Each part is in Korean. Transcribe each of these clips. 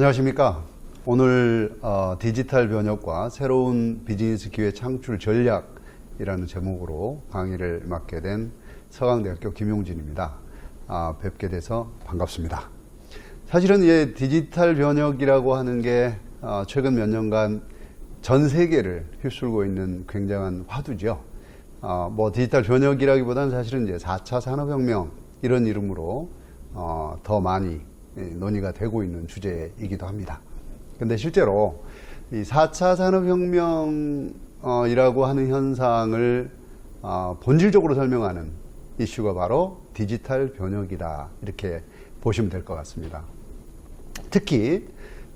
안녕하십니까. 오늘 디지털 변혁과 새로운 비즈니스 기회 창출 전략이라는 제목으로 강의를 맡게 된 서강대학교 김용진입니다. 뵙게 돼서 반갑습니다. 사실은 이 디지털 변혁이라고 하는 게 최근 몇 년간 전 세계를 휩쓸고 있는 굉장한 화두죠. 디지털 변혁이라기보다는 사실은 이제 4차 산업혁명 이런 이름으로 더 많이 논의가 되고 있는 주제이기도 합니다. 근데 실제로 이 4차 산업혁명이라고 하는 현상을 본질적으로 설명하는 이슈가 바로 디지털 변혁이다, 이렇게 보시면 될 것 같습니다. 특히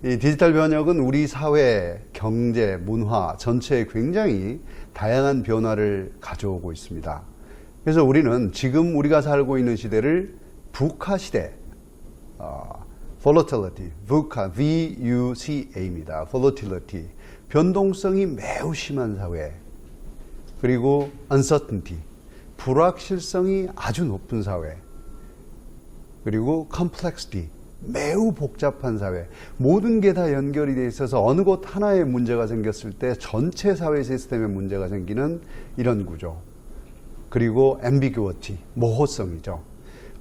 이 디지털 변혁은 우리 사회, 경제, 문화 전체에 굉장히 다양한 변화를 가져오고 있습니다. 그래서 우리는 지금 우리가 살고 있는 시대를 VUCA 시대, volatility, VUCA, V-U-C-A입니다. volatility, 변동성이 매우 심한 사회, 그리고 uncertainty, 불확실성이 아주 높은 사회, 그리고 complexity, 매우 복잡한 사회, 모든 게 다 연결이 되어 있어서 어느 곳 하나에 문제가 생겼을 때 전체 사회 시스템에 문제가 생기는 이런 구조, 그리고 ambiguity, 모호성이죠.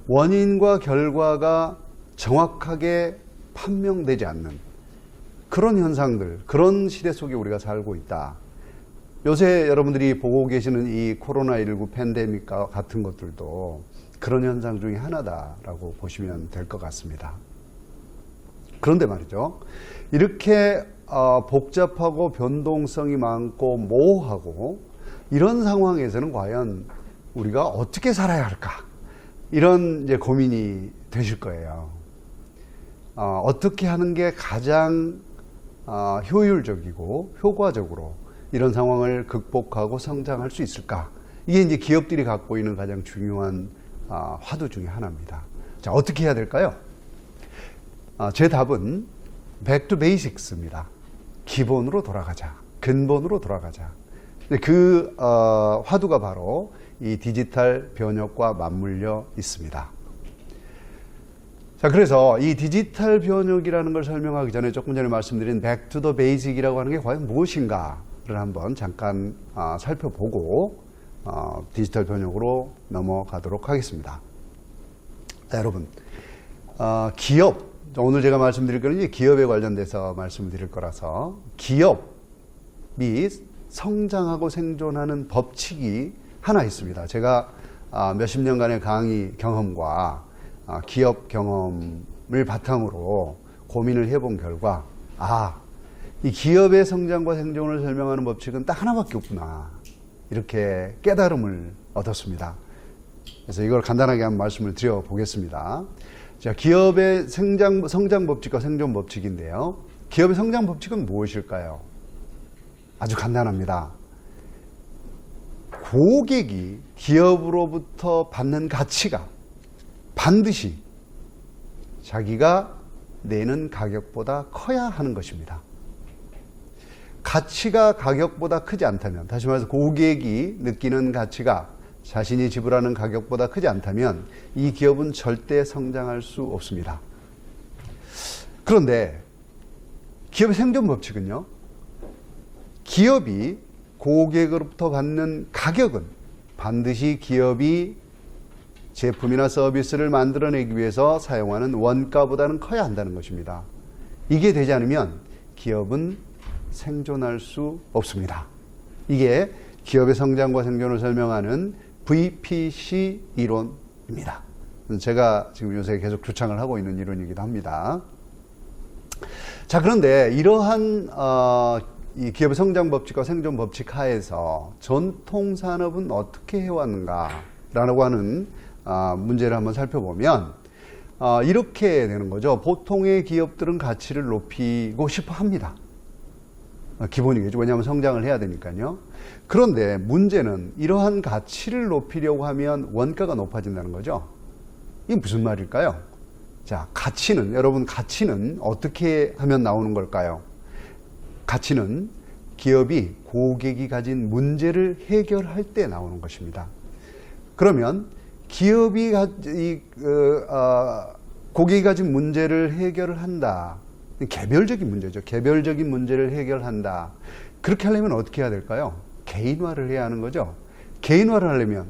원인과 결과가 정확하게 판명되지 않는 그런 현상들, 그런 시대 속에 우리가 살고 있다. 요새 여러분들이 보고 계시는 이 코로나19 팬데믹 같은 것들도 그런 현상 중에 하나다라고 보시면 될 것 같습니다. 그런데 말이죠, 이렇게 복잡하고 변동성이 많고 모호하고 이런 상황에서는 과연 우리가 어떻게 살아야 할까, 이런 이제 고민이 되실 거예요. 어떻게 하는 게 가장 효율적이고 효과적으로 이런 상황을 극복하고 성장할 수 있을까? 이게 이제 기업들이 갖고 있는 가장 중요한 화두 중에 하나입니다. 자, 어떻게 해야 될까요? 제 답은 back to basics입니다. 기본으로 돌아가자, 근본으로 돌아가자. 그 화두가 바로 이 디지털 변혁과 맞물려 있습니다. 자, 그래서 이 디지털 변혁이라는 걸 설명하기 전에 조금 전에 말씀드린 back to the basic이라고 하는 게 과연 무엇인가를 한번 잠깐 살펴보고 디지털 변혁으로 넘어가도록 하겠습니다. 자, 여러분, 기업, 오늘 제가 말씀드릴 거는 이제 기업에 관련돼서 말씀을 드릴 거라서, 기업이 성장하고 생존하는 법칙이 하나 있습니다. 제가 몇십 년간의 강의 경험과 기업 경험을 바탕으로 고민을 해본 결과, 이 기업의 성장과 생존을 설명하는 법칙은 딱 하나밖에 없구나, 이렇게 깨달음을 얻었습니다. 그래서 이걸 간단하게 한번 말씀을 드려보겠습니다. 자, 기업의 성장 법칙과 생존 법칙인데요. 기업의 성장 법칙은 무엇일까요? 아주 간단합니다. 고객이 기업으로부터 받는 가치가 반드시 자기가 내는 가격보다 커야 하는 것입니다. 가치가 가격보다 크지 않다면, 다시 말해서 고객이 느끼는 가치가 자신이 지불하는 가격보다 크지 않다면 이 기업은 절대 성장할 수 없습니다. 그런데 기업의 생존 법칙은요, 기업이 고객으로부터 받는 가격은 반드시 기업이 제품이나 서비스를 만들어내기 위해서 사용하는 원가보다는 커야 한다는 것입니다. 이게 되지 않으면 기업은 생존할 수 없습니다. 이게 기업의 성장과 생존을 설명하는 VPC 이론입니다. 제가 지금 요새 계속 주창을 하고 있는 이론이기도 합니다. 자, 그런데 이러한 이 기업의 성장 법칙과 생존 법칙 하에서 전통 산업은 어떻게 해왔는가라고 하는 문제를 한번 살펴보면 이렇게 되는 거죠. 보통의 기업들은 가치를 높이고 싶어 합니다. 기본이겠죠. 왜냐하면 성장을 해야 되니까요. 그런데 문제는 이러한 가치를 높이려고 하면 원가가 높아진다는 거죠. 이게 무슨 말일까요? 자, 여러분, 가치는 어떻게 하면 나오는 걸까요? 가치는 기업이 고객이 가진 문제를 해결할 때 나오는 것입니다. 그러면 기업이 고객이 가진 문제를 해결을 한다. 개별적인 문제죠. 개별적인 문제를 해결한다. 그렇게 하려면 어떻게 해야 될까요? 개인화를 해야 하는 거죠. 개인화를 하려면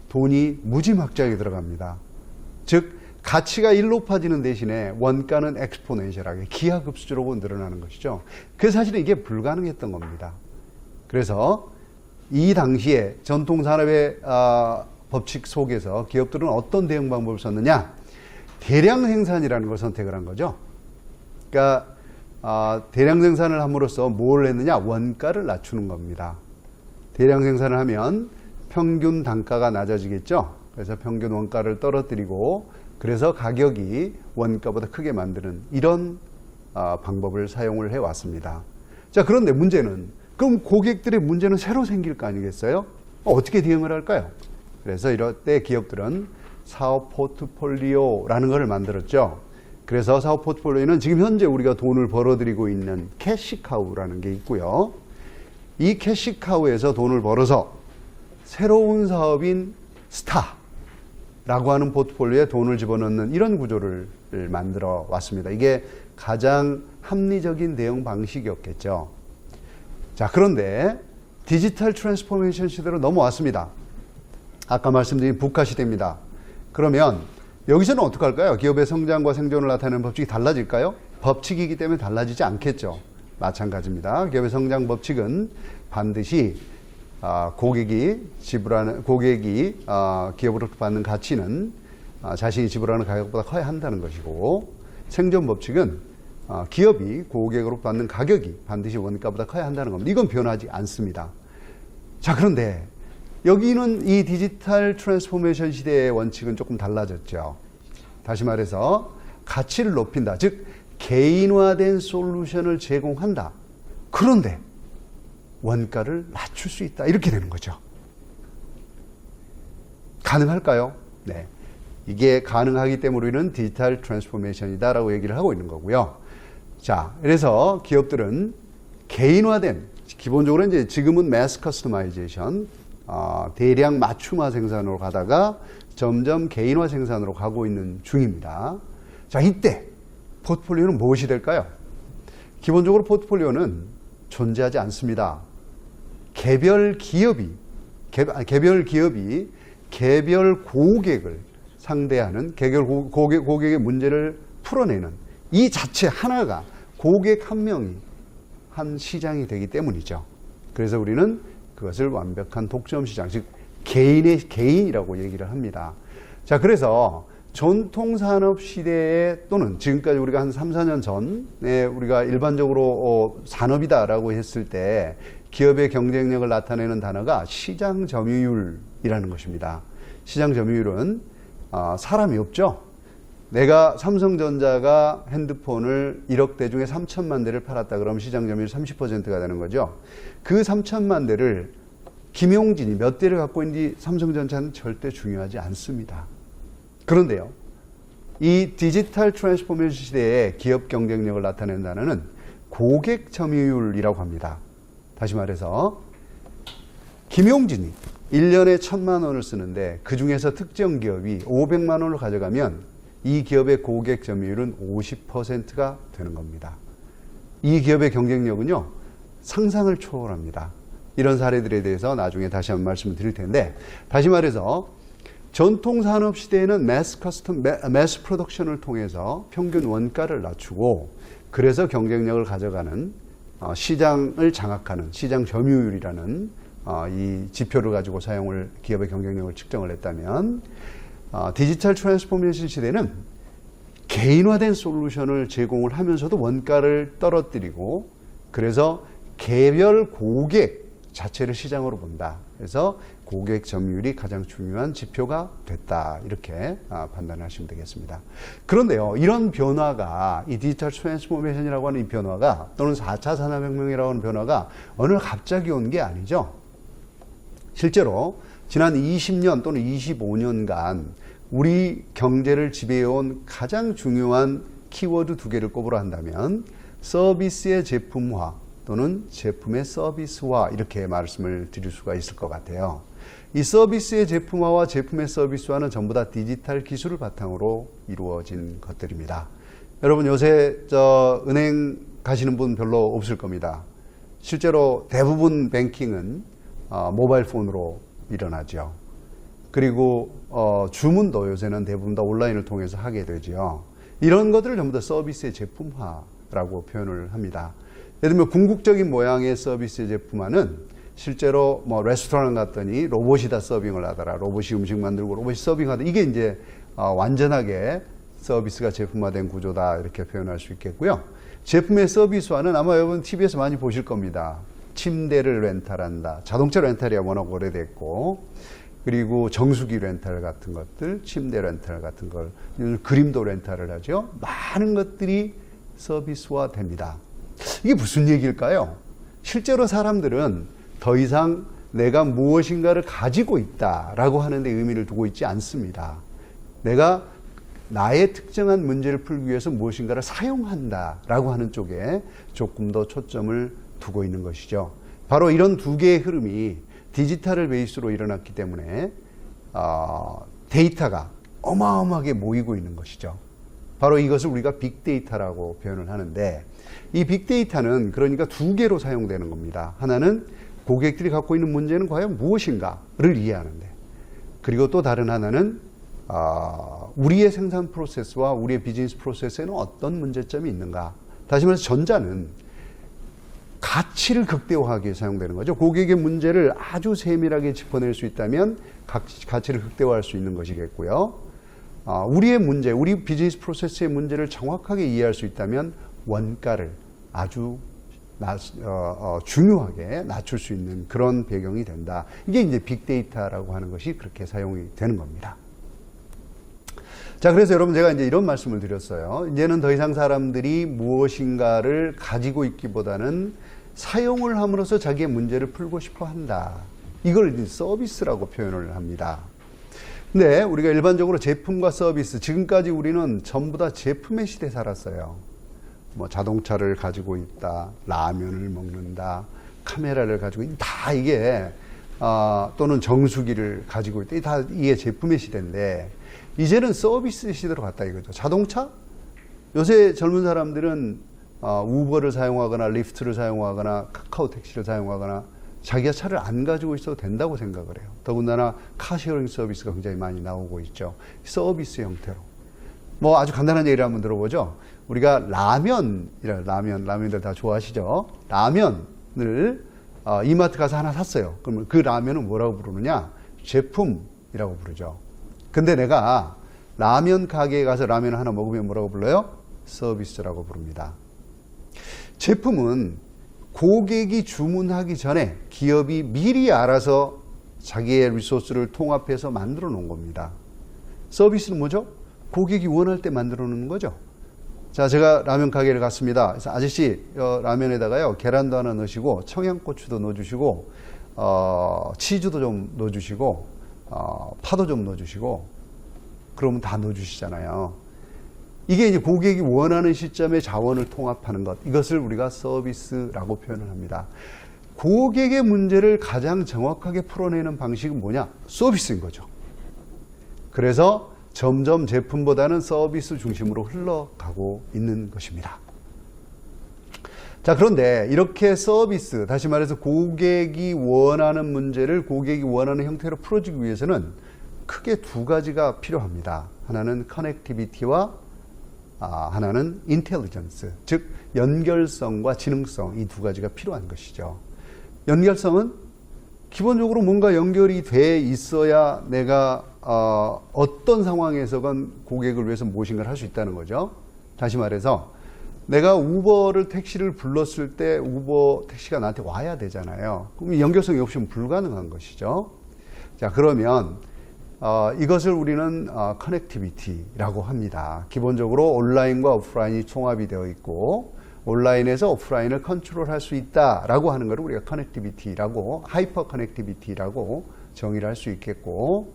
돈이 무지막지하게 들어갑니다. 즉 가치가 1 높아지는 대신에 원가는 엑스포넨셜하게 기하급수적으로 늘어나는 것이죠. 그래서 사실은 이게 불가능했던 겁니다. 그래서 이 당시에 전통산업의 법칙 속에서 기업들은 어떤 대응 방법을 썼느냐? 대량 생산이라는 걸 선택을 한 거죠. 그러니까 대량 생산을 함으로써 뭘 했느냐? 원가를 낮추는 겁니다. 대량 생산을 하면 평균 단가가 낮아지겠죠. 그래서 평균 원가를 떨어뜨리고 그래서 가격이 원가보다 크게 만드는 이런 방법을 사용을 해왔습니다. 자, 그런데 문제는 그럼 고객들의 문제는 새로 생길 거 아니겠어요? 어떻게 대응을 할까요? 그래서 이럴 때 기업들은 사업 포트폴리오라는 것을 만들었죠. 그래서 사업 포트폴리오는 지금 현재 우리가 돈을 벌어들이고 있는 캐시카우라는 게 있고요. 이 캐시카우에서 돈을 벌어서 새로운 사업인 스타라고 하는 포트폴리오에 돈을 집어넣는 이런 구조를 만들어 왔습니다. 이게 가장 합리적인 대응 방식이었겠죠. 자, 그런데 디지털 트랜스포메이션 시대로 넘어왔습니다. 아까 말씀드린 북카 시대입니다. 그러면 여기서는 어떻게 할까요? 기업의 성장과 생존을 나타내는 법칙이 달라질까요? 법칙이기 때문에 달라지지 않겠죠. 마찬가지입니다. 기업의 성장 법칙은 반드시 고객이 기업으로부터 받는 가치는 자신이 지불하는 가격보다 커야 한다는 것이고, 생존 법칙은 기업이 고객으로부터 받는 가격이 반드시 원가보다 커야 한다는 겁니다. 이건 변하지 않습니다. 자, 그런데 여기는 이 디지털 트랜스포메이션 시대의 원칙은 조금 달라졌죠. 다시 말해서 가치를 높인다. 즉 개인화된 솔루션을 제공한다. 그런데 원가를 낮출 수 있다. 이렇게 되는 거죠. 가능할까요? 네. 이게 가능하기 때문에 우리는 디지털 트랜스포메이션이다라고 얘기를 하고 있는 거고요. 자, 그래서 기업들은 개인화된, 기본적으로 이제 지금은 매스 커스터마이제이션, 대량 맞춤화 생산으로 가다가 점점 개인화 생산으로 가고 있는 중입니다. 자, 이때 포트폴리오는 무엇이 될까요? 기본적으로 포트폴리오는 존재하지 않습니다. 개별 기업이 개별 고객을 상대하는 개별 고객의 문제를 풀어내는 이 자체 하나가 고객 한 명이 한 시장이 되기 때문이죠. 그래서 우리는 그것을 완벽한 독점 시장, 즉 개인의 개인이라고 얘기를 합니다. 자, 그래서 전통산업 시대에 또는 지금까지 우리가 한 3, 4년 전에 우리가 일반적으로 산업이다라고 했을 때 기업의 경쟁력을 나타내는 단어가 시장 점유율이라는 것입니다. 시장 점유율은 사람이 없죠. 내가 삼성전자가 핸드폰을 1억 대 중에 3천만 대를 팔았다 그러면 시장 점유율 30%가 되는 거죠. 그 3천만 대를 김용진이 몇 대를 갖고 있는지 삼성전자는 절대 중요하지 않습니다. 그런데요, 이 디지털 트랜스포메이션 시대의 기업 경쟁력을 나타내는 단어는 고객 점유율이라고 합니다. 다시 말해서 김용진이 1년에 1,000만 원을 쓰는데 그 중에서 특정 기업이 500만 원을 가져가면 이 기업의 고객 점유율은 50%가 되는 겁니다. 이 기업의 경쟁력은요, 상상을 초월합니다. 이런 사례들에 대해서 나중에 다시 한번 말씀을 드릴 텐데, 다시 말해서 전통산업 시대에는 매스 프로덕션을 통해서 평균 원가를 낮추고 그래서 경쟁력을 가져가는 시장을 장악하는 시장 점유율이라는 이 지표를 가지고 기업의 경쟁력을 측정을 했다면, 디지털 트랜스포메이션 시대는 개인화된 솔루션을 제공을 하면서도 원가를 떨어뜨리고 그래서 개별 고객 자체를 시장으로 본다. 그래서 고객 점유율이 가장 중요한 지표가 됐다. 이렇게 판단하시면 되겠습니다. 그런데요, 이런 변화가, 이 디지털 트랜스포메이션이라고 하는 이 변화가, 또는 4차 산업혁명이라고 하는 변화가 어느 날 갑자기 온 게 아니죠. 실제로 지난 20년 또는 25년간 우리 경제를 지배해온 가장 중요한 키워드 2개를 꼽으라 한다면 서비스의 제품화 또는 제품의 서비스화, 이렇게 말씀을 드릴 수가 있을 것 같아요. 이 서비스의 제품화와 제품의 서비스화는 전부 다 디지털 기술을 바탕으로 이루어진 것들입니다. 여러분 요새 은행 가시는 분 별로 없을 겁니다. 실제로 대부분 뱅킹은 모바일 폰으로 일어나죠. 그리고 주문도 요새는 대부분 다 온라인을 통해서 하게 되죠. 이런 것들을 전부 다 서비스의 제품화라고 표현을 합니다. 예를 들면 궁극적인 모양의 서비스의 제품화는 실제로 뭐 레스토랑 갔더니 로봇이 다 서빙을 하더라. 로봇이 음식 만들고 로봇이 서빙하더라. 이게 이제 완전하게 서비스가 제품화된 구조다 이렇게 표현할 수 있겠고요. 제품의 서비스화는 아마 여러분 TV에서 많이 보실 겁니다. 침대를 렌탈한다. 자동차 렌탈이 워낙 오래됐고, 그리고 정수기 렌탈 같은 것들, 침대 렌탈 같은 걸, 그림도 렌탈을 하죠. 많은 것들이 서비스화 됩니다. 이게 무슨 얘기일까요? 실제로 사람들은 더 이상 내가 무엇인가를 가지고 있다라고 하는 데 의미를 두고 있지 않습니다. 내가 나의 특정한 문제를 풀기 위해서 무엇인가를 사용한다라고 하는 쪽에 조금 더 초점을 두고 있는 것이죠. 바로 이런 두 개의 흐름이 디지털을 베이스로 일어났기 때문에 데이터가 어마어마하게 모이고 있는 것이죠. 바로 이것을 우리가 빅데이터라고 표현을 하는데, 이 빅데이터는 그러니까 두 개로 사용되는 겁니다. 하나는 고객들이 갖고 있는 문제는 과연 무엇인가를 이해하는데, 그리고 또 다른 하나는 우리의 생산 프로세스와 우리의 비즈니스 프로세스에는 어떤 문제점이 있는가. 다시 말해서 전자는 가치를 극대화하기 위해 사용되는 거죠. 고객의 문제를 아주 세밀하게 짚어낼 수 있다면 가치를 극대화할 수 있는 것이겠고요. 우리의 문제, 우리 비즈니스 프로세스의 문제를 정확하게 이해할 수 있다면 원가를 아주 중요하게 낮출 수 있는 그런 배경이 된다. 이게 이제 빅데이터라고 하는 것이 그렇게 사용이 되는 겁니다. 자, 그래서 여러분 제가 이제 이런 말씀을 드렸어요. 이제는 더 이상 사람들이 무엇인가를 가지고 있기보다는 사용을 함으로써 자기의 문제를 풀고 싶어 한다. 이걸 이제 서비스라고 표현을 합니다. 근데 우리가 일반적으로 제품과 서비스, 지금까지 우리는 전부 다 제품의 시대에 살았어요. 뭐 자동차를 가지고 있다, 라면을 먹는다, 카메라를 가지고 있다, 다 이게 또는 정수기를 가지고 있다, 다 이게 제품의 시대인데, 이제는 서비스 시대로 갔다 이거죠. 자동차? 요새 젊은 사람들은 우버를 사용하거나 리프트를 사용하거나 카카오 택시를 사용하거나 자기가 차를 안 가지고 있어도 된다고 생각을 해요. 더군다나 카쉐어링 서비스가 굉장히 많이 나오고 있죠. 서비스 형태로. 뭐 아주 간단한 얘기를 한번 들어보죠. 우리가 라면들 다 좋아하시죠? 라면을 이마트 가서 하나 샀어요. 그러면 그 라면은 뭐라고 부르느냐? 제품이라고 부르죠. 근데 내가 라면 가게에 가서 라면을 하나 먹으면 뭐라고 불러요? 서비스라고 부릅니다. 제품은 고객이 주문하기 전에 기업이 미리 알아서 자기의 리소스를 통합해서 만들어 놓은 겁니다. 서비스는 뭐죠? 고객이 원할 때 만들어 놓는 거죠. 자, 제가 라면 가게를 갔습니다. 그래서 아저씨, 라면에다가요, 계란도 하나 넣으시고, 청양고추도 넣어주시고, 치즈도 좀 넣어주시고, 파도 좀 넣어주시고, 그러면 다 넣어주시잖아요. 이게 이제 고객이 원하는 시점에 자원을 통합하는 것, 이것을 우리가 서비스라고 표현을 합니다. 고객의 문제를 가장 정확하게 풀어내는 방식은 뭐냐? 서비스인 거죠. 그래서 점점 제품보다는 서비스 중심으로 흘러가고 있는 것입니다. 자, 그런데 이렇게 서비스, 다시 말해서 고객이 원하는 문제를 고객이 원하는 형태로 풀어주기 위해서는 크게 두 가지가 필요합니다. 하나는 커넥티비티와 하나는 인텔리전스, 즉 연결성과 지능성, 이 두 가지가 필요한 것이죠. 연결성은 기본적으로 뭔가 연결이 돼 있어야 내가 어떤 상황에서건 고객을 위해서 무엇인가를 할 수 있다는 거죠. 다시 말해서 내가 우버를 택시를 불렀을 때 우버 택시가 나한테 와야 되잖아요. 그럼 연결성이 없으면 불가능한 것이죠. 자, 그러면 이것을 우리는 커넥티비티라고 합니다. 기본적으로 온라인과 오프라인이 통합이 되어 있고 온라인에서 오프라인을 컨트롤할 수 있다라고 하는 것을 우리가 커넥티비티라고, 하이퍼 커넥티비티라고 정의를 할 수 있겠고,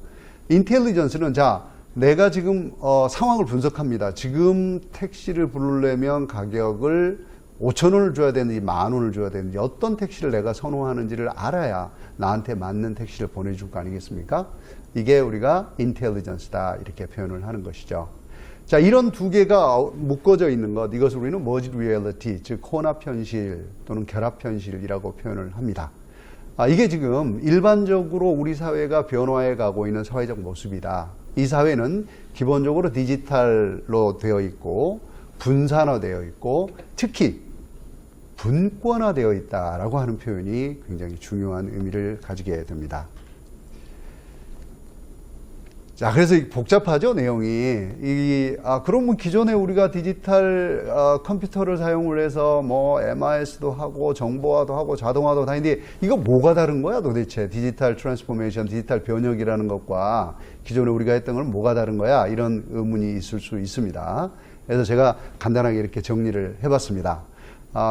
인텔리전스는 자, 내가 지금 상황을 분석합니다. 지금 택시를 부르려면 가격을 5,000원을 줘야 되는지 10,000원을 줘야 되는지 어떤 택시를 내가 선호하는지를 알아야 나한테 맞는 택시를 보내줄 거 아니겠습니까? 이게 우리가 인텔리전스다 이렇게 표현을 하는 것이죠. 자, 이런 두 개가 묶어져 있는 것, 이것을 우리는 merged reality, 즉 혼합 현실 또는 결합 현실이라고 표현을 합니다. 이게 지금 일반적으로 우리 사회가 변화해 가고 있는 사회적 모습이다. 이 사회는 기본적으로 디지털로 되어 있고 분산화되어 있고 특히 분권화되어 있다라고 하는 표현이 굉장히 중요한 의미를 가지게 됩니다. 자, 그래서 복잡하죠, 내용이. 그러면 기존에 우리가 디지털 컴퓨터를 사용을 해서 뭐 MIS도 하고 정보화도 하고 자동화도 다 했는데 이거 뭐가 다른 거야 도대체? 디지털 트랜스포메이션, 디지털 변혁이라는 것과 기존에 우리가 했던 건 뭐가 다른 거야? 이런 의문이 있을 수 있습니다. 그래서 제가 간단하게 이렇게 정리를 해봤습니다.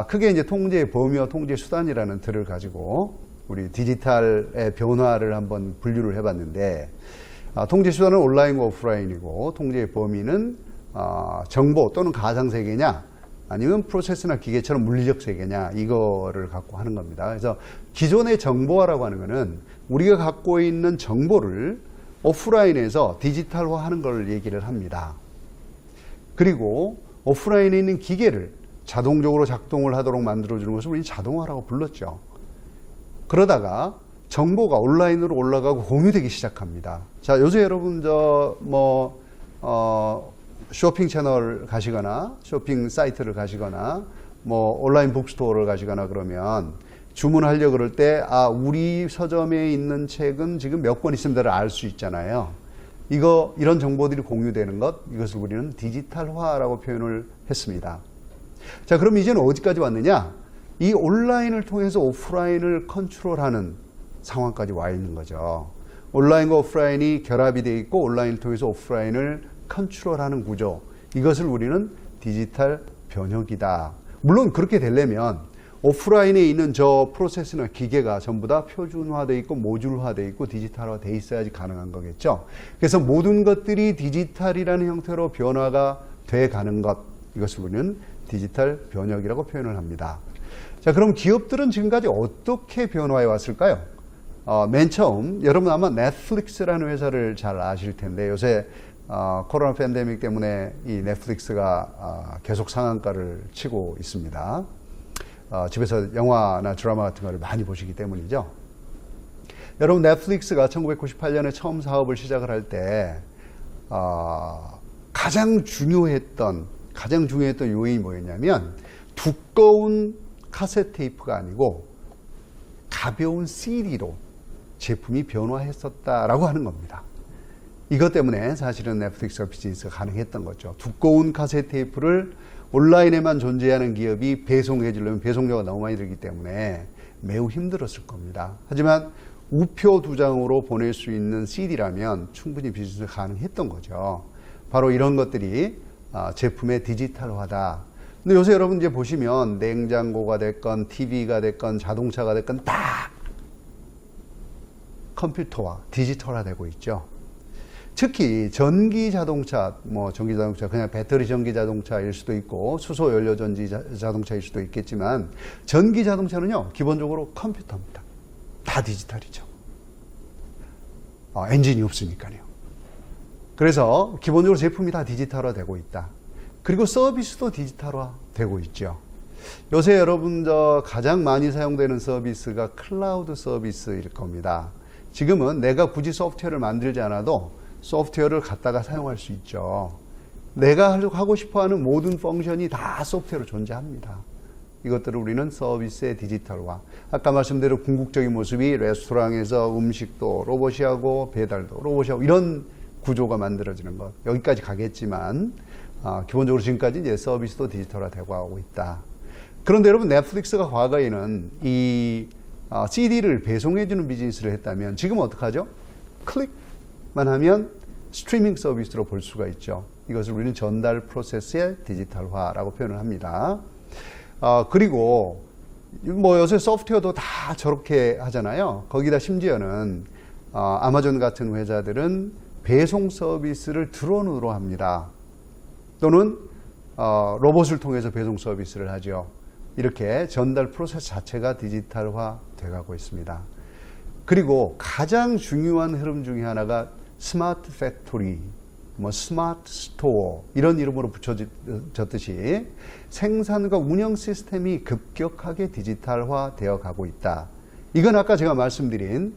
크게 이제 통제의 범위와 통제 수단이라는 틀을 가지고 우리 디지털의 변화를 한번 분류를 해봤는데 통제 수단은 온라인과 오프라인이고 통제의 범위는 정보 또는 가상세계냐 아니면 프로세스나 기계처럼 물리적 세계냐 이거를 갖고 하는 겁니다. 그래서 기존의 정보화라고 하는 것은 우리가 갖고 있는 정보를 오프라인에서 디지털화하는 걸 얘기를 합니다. 그리고 오프라인에 있는 기계를 자동적으로 작동을 하도록 만들어주는 것을 우리 자동화라고 불렀죠. 그러다가 정보가 온라인으로 올라가고 공유되기 시작합니다. 자, 요새 여러분 쇼핑 채널 가시거나 쇼핑 사이트를 가시거나 뭐 온라인 북스토어를 가시거나 그러면 주문하려고 그럴 때 우리 서점에 있는 책은 지금 몇 권 있습니다를 알 수 있잖아요. 이런 정보들이 공유되는 것, 이것을 우리는 디지털화라고 표현을 했습니다. 자, 그럼 이제는 어디까지 왔느냐? 이 온라인을 통해서 오프라인을 컨트롤하는 상황까지 와 있는 거죠. 온라인과 오프라인이 결합이 되어 있고 온라인을 통해서 오프라인을 컨트롤하는 구조, 이것을 우리는 디지털 변혁이다. 물론 그렇게 되려면 오프라인에 있는 저 프로세스나 기계가 전부 다 표준화되어 있고 모듈화되어 있고 디지털화되어 있어야지 가능한 거겠죠. 그래서 모든 것들이 디지털이라는 형태로 변화가 돼 가는 것, 이것을 우리는 디지털 변혁이라고 표현을 합니다. 자, 그럼 기업들은 지금까지 어떻게 변화해 왔을까요? 맨 처음 여러분 아마 넷플릭스라는 회사를 잘 아실 텐데 요새 코로나 팬데믹 때문에 이 넷플릭스가 계속 상한가를 치고 있습니다. 집에서 영화나 드라마 같은 거를 많이 보시기 때문이죠. 여러분 넷플릭스가 1998년에 처음 사업을 시작을 할 때 가장 중요했던 요인이 뭐였냐면 두꺼운 카세트 테이프가 아니고 가벼운 CD로 제품이 변화했었다라고 하는 겁니다. 이것 때문에 사실은 넷플릭스가 비즈니스가 가능했던 거죠. 두꺼운 카세트 테이프를 온라인에만 존재하는 기업이 배송해 주려면 배송료가 너무 많이 들기 때문에 매우 힘들었을 겁니다. 하지만 우표 2장으로 보낼 수 있는 CD라면 충분히 비즈니스가 가능했던 거죠. 바로 이런 것들이 제품의 디지털화다. 근데 요새 여러분 이제 보시면 냉장고가 됐건 TV가 됐건 자동차가 됐건 다 컴퓨터화, 디지털화되고 있죠. 특히 전기 자동차, 그냥 배터리 전기 자동차일 수도 있고 수소 연료 전지 자동차일 수도 있겠지만 전기 자동차는요 기본적으로 컴퓨터입니다. 다 디지털이죠. 엔진이 없으니까요. 그래서 기본적으로 제품이 다 디지털화되고 있다. 그리고 서비스도 디지털화되고 있죠. 요새 여러분 가장 많이 사용되는 서비스가 클라우드 서비스일 겁니다. 지금은 내가 굳이 소프트웨어를 만들지 않아도 소프트웨어를 갖다가 사용할 수 있죠. 내가 하고 싶어하는 모든 펑션이 다 소프트웨어로 존재합니다. 이것들을 우리는 서비스의 디지털화. 아까 말씀대로 궁극적인 모습이 레스토랑에서 음식도 로봇이 하고 배달도 로봇이 하고 이런 구조가 만들어지는 것. 여기까지 가겠지만 기본적으로 지금까지 이제 서비스도 디지털화되고 하고 있다. 그런데 여러분 넷플릭스가 과거에는 이 CD를 배송해주는 비즈니스를 했다면 지금은 어떡하죠? 클릭만 하면 스트리밍 서비스로 볼 수가 있죠. 이것을 우리는 전달 프로세스의 디지털화라고 표현을 합니다. 그리고 요새 소프트웨어도 다 저렇게 하잖아요. 거기다 심지어는 아마존 같은 회사들은 배송 서비스를 드론으로 합니다. 또는 로봇을 통해서 배송 서비스를 하죠. 이렇게 전달 프로세스 자체가 디지털화 돼가고 있습니다. 그리고 가장 중요한 흐름 중에 하나가 스마트 팩토리, 뭐 스마트 스토어 이런 이름으로 붙여졌듯이 생산과 운영 시스템이 급격하게 디지털화 되어 가고 있다. 이건 아까 제가 말씀드린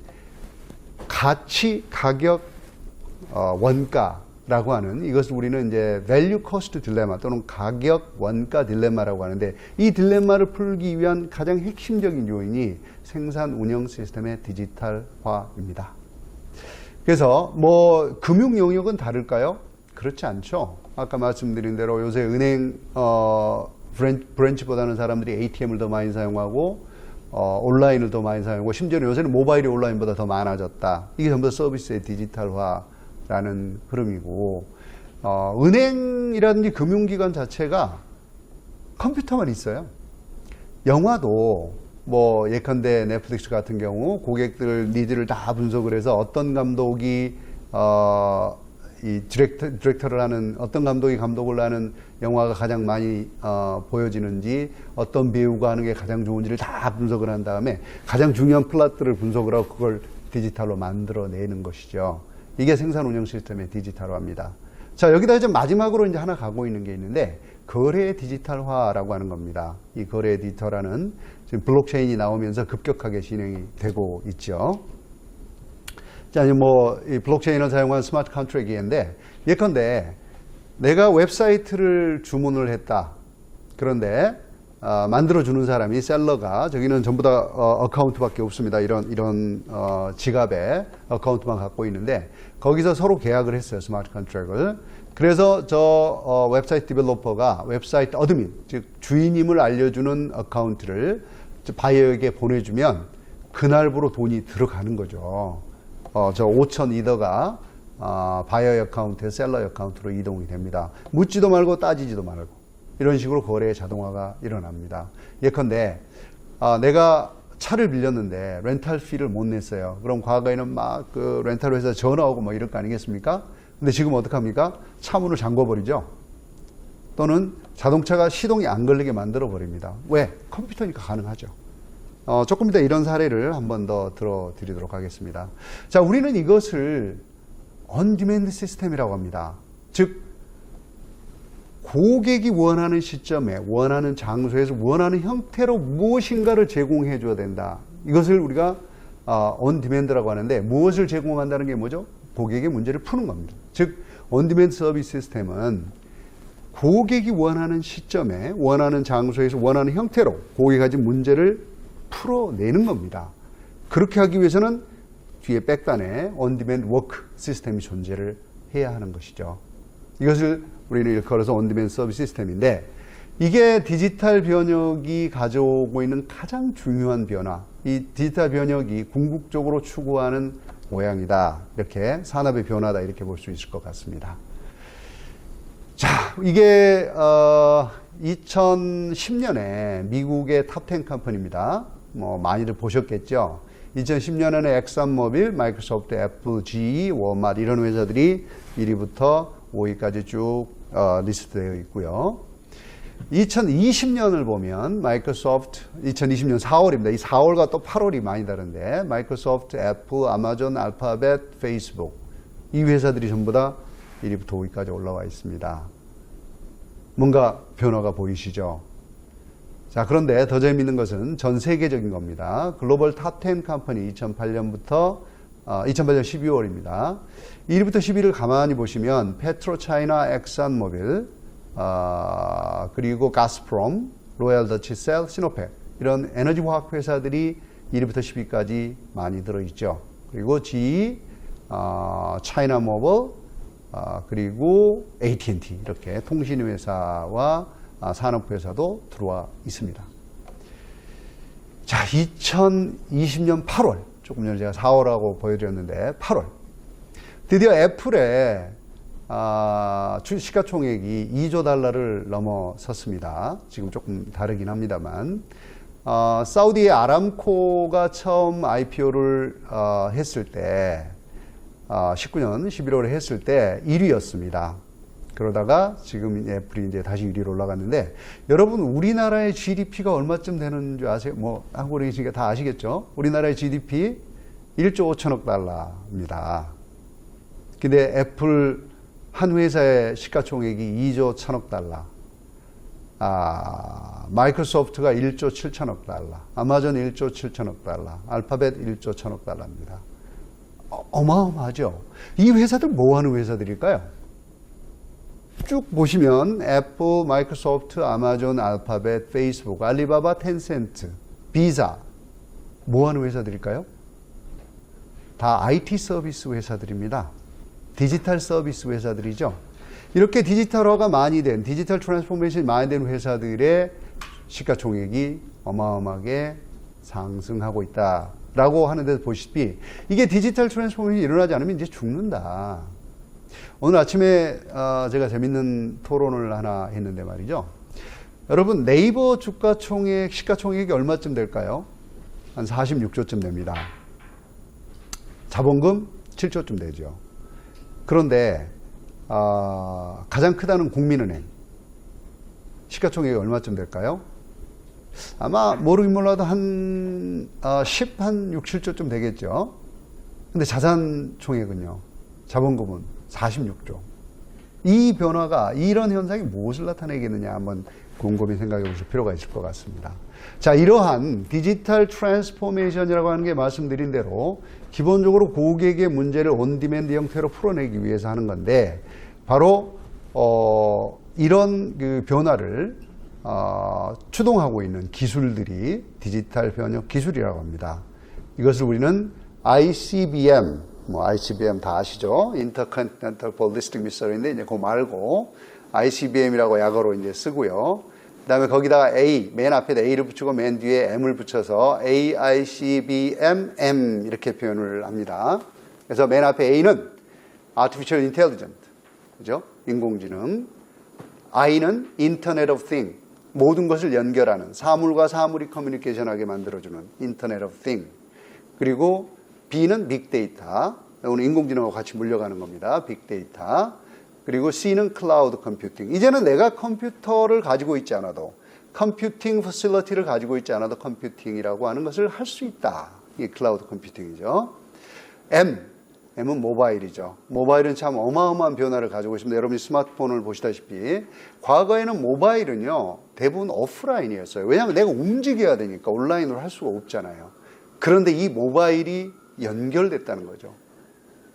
가치, 가격, 원가라고 하는 이것을 우리는 이제 value cost 딜레마 또는 가격 원가 딜레마라고 하는데 이 딜레마를 풀기 위한 가장 핵심적인 요인이 생산 운영 시스템의 디지털화입니다. 그래서 뭐 금융 영역은 다를까요? 그렇지 않죠. 아까 말씀드린 대로 요새 은행 브랜치보다는 사람들이 ATM을 더 많이 사용하고 온라인을 더 많이 사용하고 심지어는 요새는 모바일이 온라인보다 더 많아졌다. 이게 전부 다 서비스의 디지털화라는 흐름이고 은행이라든지 금융기관 자체가 컴퓨터만 있어요. 영화도 뭐 예컨대 넷플릭스 같은 경우 고객들 니즈를 다 분석을 해서 어떤 감독이 이 디렉터를 하는 어떤 감독이 감독을 하는 영화가 가장 많이 보여지는지 어떤 배우가 하는 게 가장 좋은지를 다 분석을 한 다음에 가장 중요한 플롯들을 분석을 하고 그걸 디지털로 만들어내는 것이죠. 이게 생산 운영 시스템의 디지털화입니다. 자, 여기다 이제 마지막으로 이제 하나 가고 있는 게 있는데 거래 디지털화라고 하는 겁니다. 이 거래 디지털화는 지금 블록체인이 나오면서 급격하게 진행이 되고 있죠. 자, 이제 뭐 이 블록체인을 사용한 스마트 컨트랙트인데 예컨대 내가 웹사이트를 주문을 했다. 그런데 만들어주는 사람이 셀러가 저기는 전부 다 어카운트밖에 없습니다. 이런 지갑에 어카운트만 갖고 있는데 거기서 서로 계약을 했어요. 스마트 컨트랙트를. 그래서 저 웹사이트 디벨로퍼가 웹사이트 어드민, 즉 주인임을 알려주는 어카운트를 바이어에게 보내주면 그날부로 돈이 들어가는 거죠. 저 5천 이더가 바이어 어카운트에 셀러 어카운트로 이동이 됩니다. 묻지도 말고 따지지도 말고 이런 식으로 거래의 자동화가 일어납니다. 예컨대 내가 차를 빌렸는데 렌탈 피를 못 냈어요. 그럼 과거에는 막 그 렌탈 회사 전화 오고 뭐 이럴 거 아니겠습니까? 근데 지금 어떡합니까? 차 문을 잠궈버리죠. 또는 자동차가 시동이 안 걸리게 만들어 버립니다. 왜? 컴퓨터니까 가능하죠. 조금 이따 이런 사례를 한 번 더 들어드리도록 하겠습니다. 자, 우리는 이것을 온디맨드 시스템이라고 합니다. 즉 고객이 원하는 시점에 원하는 장소에서 원하는 형태로 무엇인가를 제공해 줘야 된다. 이것을 우리가 온디맨드라고 하는데 무엇을 제공한다는 게 뭐죠? 고객의 문제를 푸는 겁니다. 즉 온디맨드 서비스 시스템은 고객이 원하는 시점에 원하는 장소에서 원하는 형태로 고객이 가진 문제를 풀어내는 겁니다. 그렇게 하기 위해서는 뒤에 백단에 온디맨드 워크 시스템이 존재를 해야 하는 것이죠. 이것을 우리는 일컬어서 온디맨드 서비스 시스템인데 이게 디지털 변혁이 가져오고 있는 가장 중요한 변화, 이 디지털 변혁이 궁극적으로 추구하는 모양이다. 이렇게 산업의 변화다. 이렇게 볼 수 있을 것 같습니다. 자, 이게 2010년에 미국의 탑10 컴퍼니입니다. 뭐 많이들 보셨겠죠. 2010년에는 엑산모빌, 마이크로소프트, 애플, GE, 월마트 이런 회사들이 1위부터 5위까지 쭉 리스트되어 있고요. 2020년을 보면 마이크로소프트 2020년 4월입니다. 이 4월과 또 8월이 많이 다른데 마이크로소프트, 애플, 아마존, 알파벳, 페이스북 이 회사들이 전부 다 1위부터 5위까지 올라와 있습니다. 뭔가 변화가 보이시죠? 자, 그런데 더 재미있는 것은 전 세계적인 겁니다. 글로벌 탑10 컴퍼니 2008년 12월입니다. 1위부터 10위를 가만히 보시면 페트로차이나, 엑산모빌, 그리고 가스프롬, 로얄 더치셀, 시노펙 이런 에너지 화학 회사들이 1위부터 10위까지 많이 들어있죠. 그리고 GE, 차이나모빌, 그리고 AT&T 이렇게 통신회사와 산업회사도 들어와 있습니다. 자, 2020년 8월, 조금 전에 제가 4월하고 보여드렸는데 8월 드디어 애플의 시가총액이 2조 달러를 넘어섰습니다. 지금 조금 다르긴 합니다만 사우디의 아람코가 처음 IPO를 했을 때 19년 11월에 했을 때 1위였습니다. 그러다가 지금 애플이 이제 다시 1위로 올라갔는데 여러분 우리나라의 GDP가 얼마쯤 되는 줄 아세요? 뭐 한국에 계시니까 다 아시겠죠? 우리나라의 GDP 1조 5천억 달러입니다. 근데 애플 한 회사의 시가총액이 2조 1천억 달러, 마이크로소프트가 1조 7천억 달러, 아마존 1조 7천억 달러, 알파벳 1조 1천억 달러입니다. 어마어마하죠. 이 회사들 뭐 하는 회사들일까요? 쭉 보시면 애플, 마이크로소프트, 아마존, 알파벳, 페이스북, 알리바바, 텐센트, 비자 뭐 하는 회사들일까요? 다 IT 서비스 회사들입니다. 디지털 서비스 회사들이죠. 이렇게 디지털화가 많이 된, 디지털 트랜스포메이션이 많이 된 회사들의 시가총액이 어마어마하게 상승하고 있다라고 하는데 보시피 이게 디지털 트랜스포메이션이 일어나지 않으면 이제 죽는다. 오늘 아침에 제가 재밌는 토론을 하나 했는데 말이죠. 여러분 네이버 주가총액, 시가총액이 얼마쯤 될까요? 한 46조쯤 됩니다. 자본금 7조쯤 되죠. 그런데 가장 크다는 국민은행 시가총액이 얼마쯤 될까요? 아마 모르긴 몰라도 한 6, 7조쯤 되겠죠. 근데 자산 총액은요, 자본금은 46조. 이 변화가, 이런 현상이 무엇을 나타내겠느냐 한번 곰곰이 생각해 보실 필요가 있을 것 같습니다. 자, 이러한 디지털 트랜스포메이션이라고 하는 게 말씀드린 대로 기본적으로 고객의 문제를 온디맨드 형태로 풀어내기 위해서 하는 건데, 바로 이런 그 변화를 추동하고 있는 기술들이 디지털 변형 기술이라고 합니다. 이것을 우리는 ICBM, ICBM 다 아시죠? Intercontinental Ballistic Missile인데 이제 그거 말고 ICBM이라고 약어로 이제 쓰고요. 그 다음에 거기다가 A, 맨 앞에다 A를 붙이고 맨 뒤에 M을 붙여서 AICBM-M 이렇게 표현을 합니다. 그래서 맨 앞에 A는 Artificial Intelligence, 그죠? 인공지능. I는 Internet of Things, 모든 것을 연결하는, 사물과 사물이 커뮤니케이션하게 만들어주는 Internet of Things. 그리고 B는 빅데이터, 오늘 인공지능하고 같이 물려가는 겁니다. 빅데이터. 그리고 C는 클라우드 컴퓨팅. 이제는 내가 컴퓨터를 가지고 있지 않아도, 컴퓨팅 퍼실리티를 가지고 있지 않아도 컴퓨팅이라고 하는 것을 할 수 있다. 이게 클라우드 컴퓨팅이죠. M은 모바일이죠. 모바일은 참 어마어마한 변화를 가지고 있습니다. 여러분이 스마트폰을 보시다시피 과거에는 모바일은요, 대부분 오프라인이었어요. 왜냐하면 내가 움직여야 되니까 온라인으로 할 수가 없잖아요. 그런데 이 모바일이 연결됐다는 거죠.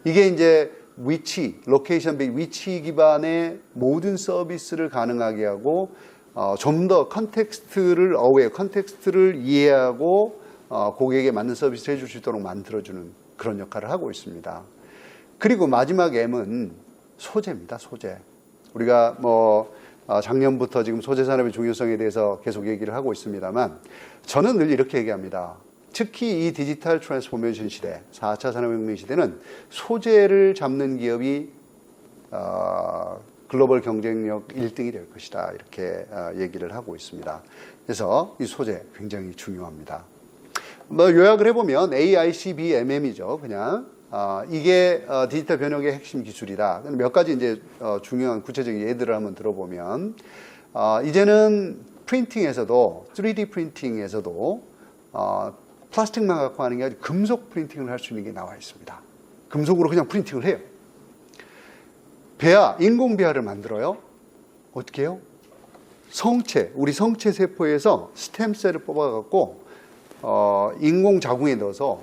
이게 이제 위치, 로케이션 베이스, 위치 기반의 모든 서비스를 가능하게 하고 좀 더 컨텍스트를 이해하고 고객에게 맞는 서비스를 해줄 수 있도록 만들어주는 그런 역할을 하고 있습니다. 그리고 마지막 M은 소재입니다. 소재. 우리가 작년부터 지금 소재 산업의 중요성에 대해서 계속 얘기를 하고 있습니다만, 저는 늘 이렇게 얘기합니다. 특히 이 디지털 트랜스포메이션 시대, 4차 산업혁명 시대는 소재를 잡는 기업이 글로벌 경쟁력 1등이 될 것이다. 이렇게 얘기를 하고 있습니다. 그래서 이 소재 굉장히 중요합니다. 요약을 해보면 AICBMM이죠. 그냥 이게 디지털 변혁의 핵심 기술이다. 몇 가지 이제 중요한 구체적인 예들을 한번 들어보면, 이제는 프린팅에서도 3D 프린팅에서도 플라스틱만 갖고 하는 게 아니라 금속 프린팅을 할 수 있는 게 나와 있습니다. 금속으로 그냥 프린팅을 해요. 배아, 인공 배아를 만들어요. 어떻게 해요? 성체, 우리 성체 세포에서 스템셀을 뽑아갖고 인공 자궁에 넣어서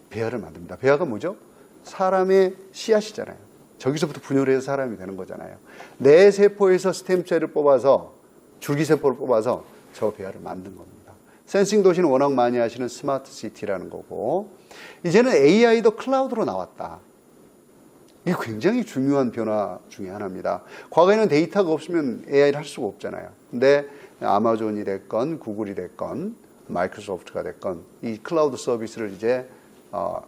배아를 만듭니다. 배아가 뭐죠? 사람의 씨앗이잖아요. 저기서부터 분열을 해서 사람이 되는 거잖아요. 내 세포에서 스템셀을 뽑아서, 줄기세포를 뽑아서 저 배아를 만든 겁니다. 센싱 도시는 워낙 많이 하시는 스마트 시티라는 거고, 이제는 AI도 클라우드로 나왔다. 이게 굉장히 중요한 변화 중에 하나입니다. 과거에는 데이터가 없으면 AI를 할 수가 없잖아요. 근데 아마존이 됐건 구글이 됐건 마이크로소프트가 됐건 이 클라우드 서비스를 이제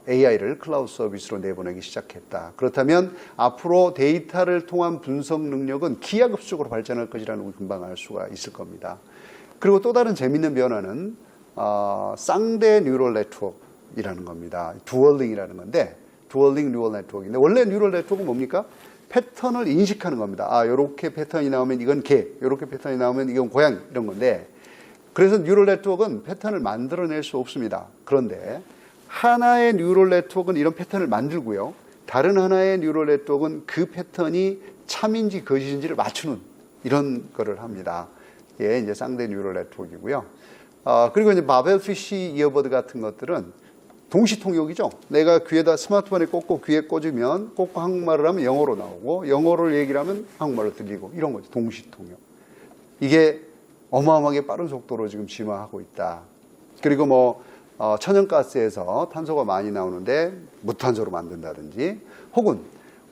AI를 클라우드 서비스로 내보내기 시작했다. 그렇다면 앞으로 데이터를 통한 분석 능력은 기하급수적으로 발전할 것이라는 걸 금방 알 수가 있을 겁니다. 그리고 또 다른 재밌는 변화는 쌍대 뉴럴 네트워크이라는 겁니다. 듀얼링이라는 건데, 듀얼링 뉴럴 네트워크인데, 원래 뉴럴 네트워크는 뭡니까? 패턴을 인식하는 겁니다. 요렇게 패턴이 나오면 이건 개, 요렇게 패턴이 나오면 이건 고양, 이런 건데, 그래서 뉴럴 네트워크는 패턴을 만들어낼 수 없습니다. 그런데 하나의 뉴럴 네트워크는 이런 패턴을 만들고요, 다른 하나의 뉴럴 네트워크는 그 패턴이 참인지 거짓인지를 맞추는 이런 거를 합니다. 이게 이제 쌍대 뉴럴 네트워크이고요. 그리고 이제 바벨피쉬 이어버드 같은 것들은 동시 통역이죠. 내가 귀에다 스마트폰에 꽂고 귀에 꽂으면 꽂고 한국말을 하면 영어로 나오고 영어를 얘기를 하면 한국말로 들리고 이런 거죠. 동시 통역. 이게 어마어마하게 빠른 속도로 지금 진화하고 있다. 그리고 뭐 천연가스에서 탄소가 많이 나오는데 무탄소로 만든다든지 혹은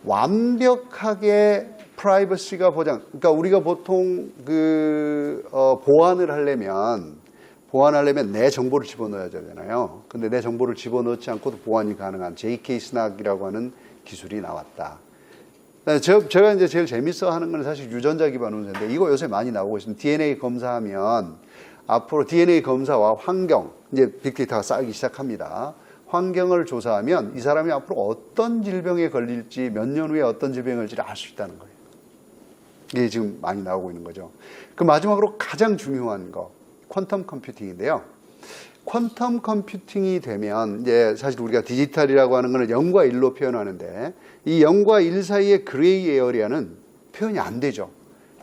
완벽하게 프라이버시가 보장. 그러니까 우리가 보통 보안을 하려면 내 정보를 집어넣어야 되잖아요. 근데 내 정보를 집어넣지 않고도 보안이 가능한 JK 스낙이라고 하는 기술이 나왔다. 제가 이제 제일 재밌어 하는 건 사실 유전자 기반 운세인데 이거 요새 많이 나오고 있습니다. DNA 검사하면 앞으로 DNA 검사와 환경, 이제 빅데이터가 쌓이기 시작합니다. 환경을 조사하면 이 사람이 앞으로 어떤 질병에 걸릴지 몇 년 후에 어떤 질병에 걸릴지를 알 수 있다는 거예요. 이게 지금 많이 나오고 있는 거죠. 그 마지막으로 가장 중요한 거, 퀀텀 컴퓨팅인데요. 퀀텀 컴퓨팅이 되면 이제 사실 우리가 디지털이라고 하는 것은 0과 1로 표현하는데 이 0과 1 사이의 그레이 에어리아는 표현이 안 되죠.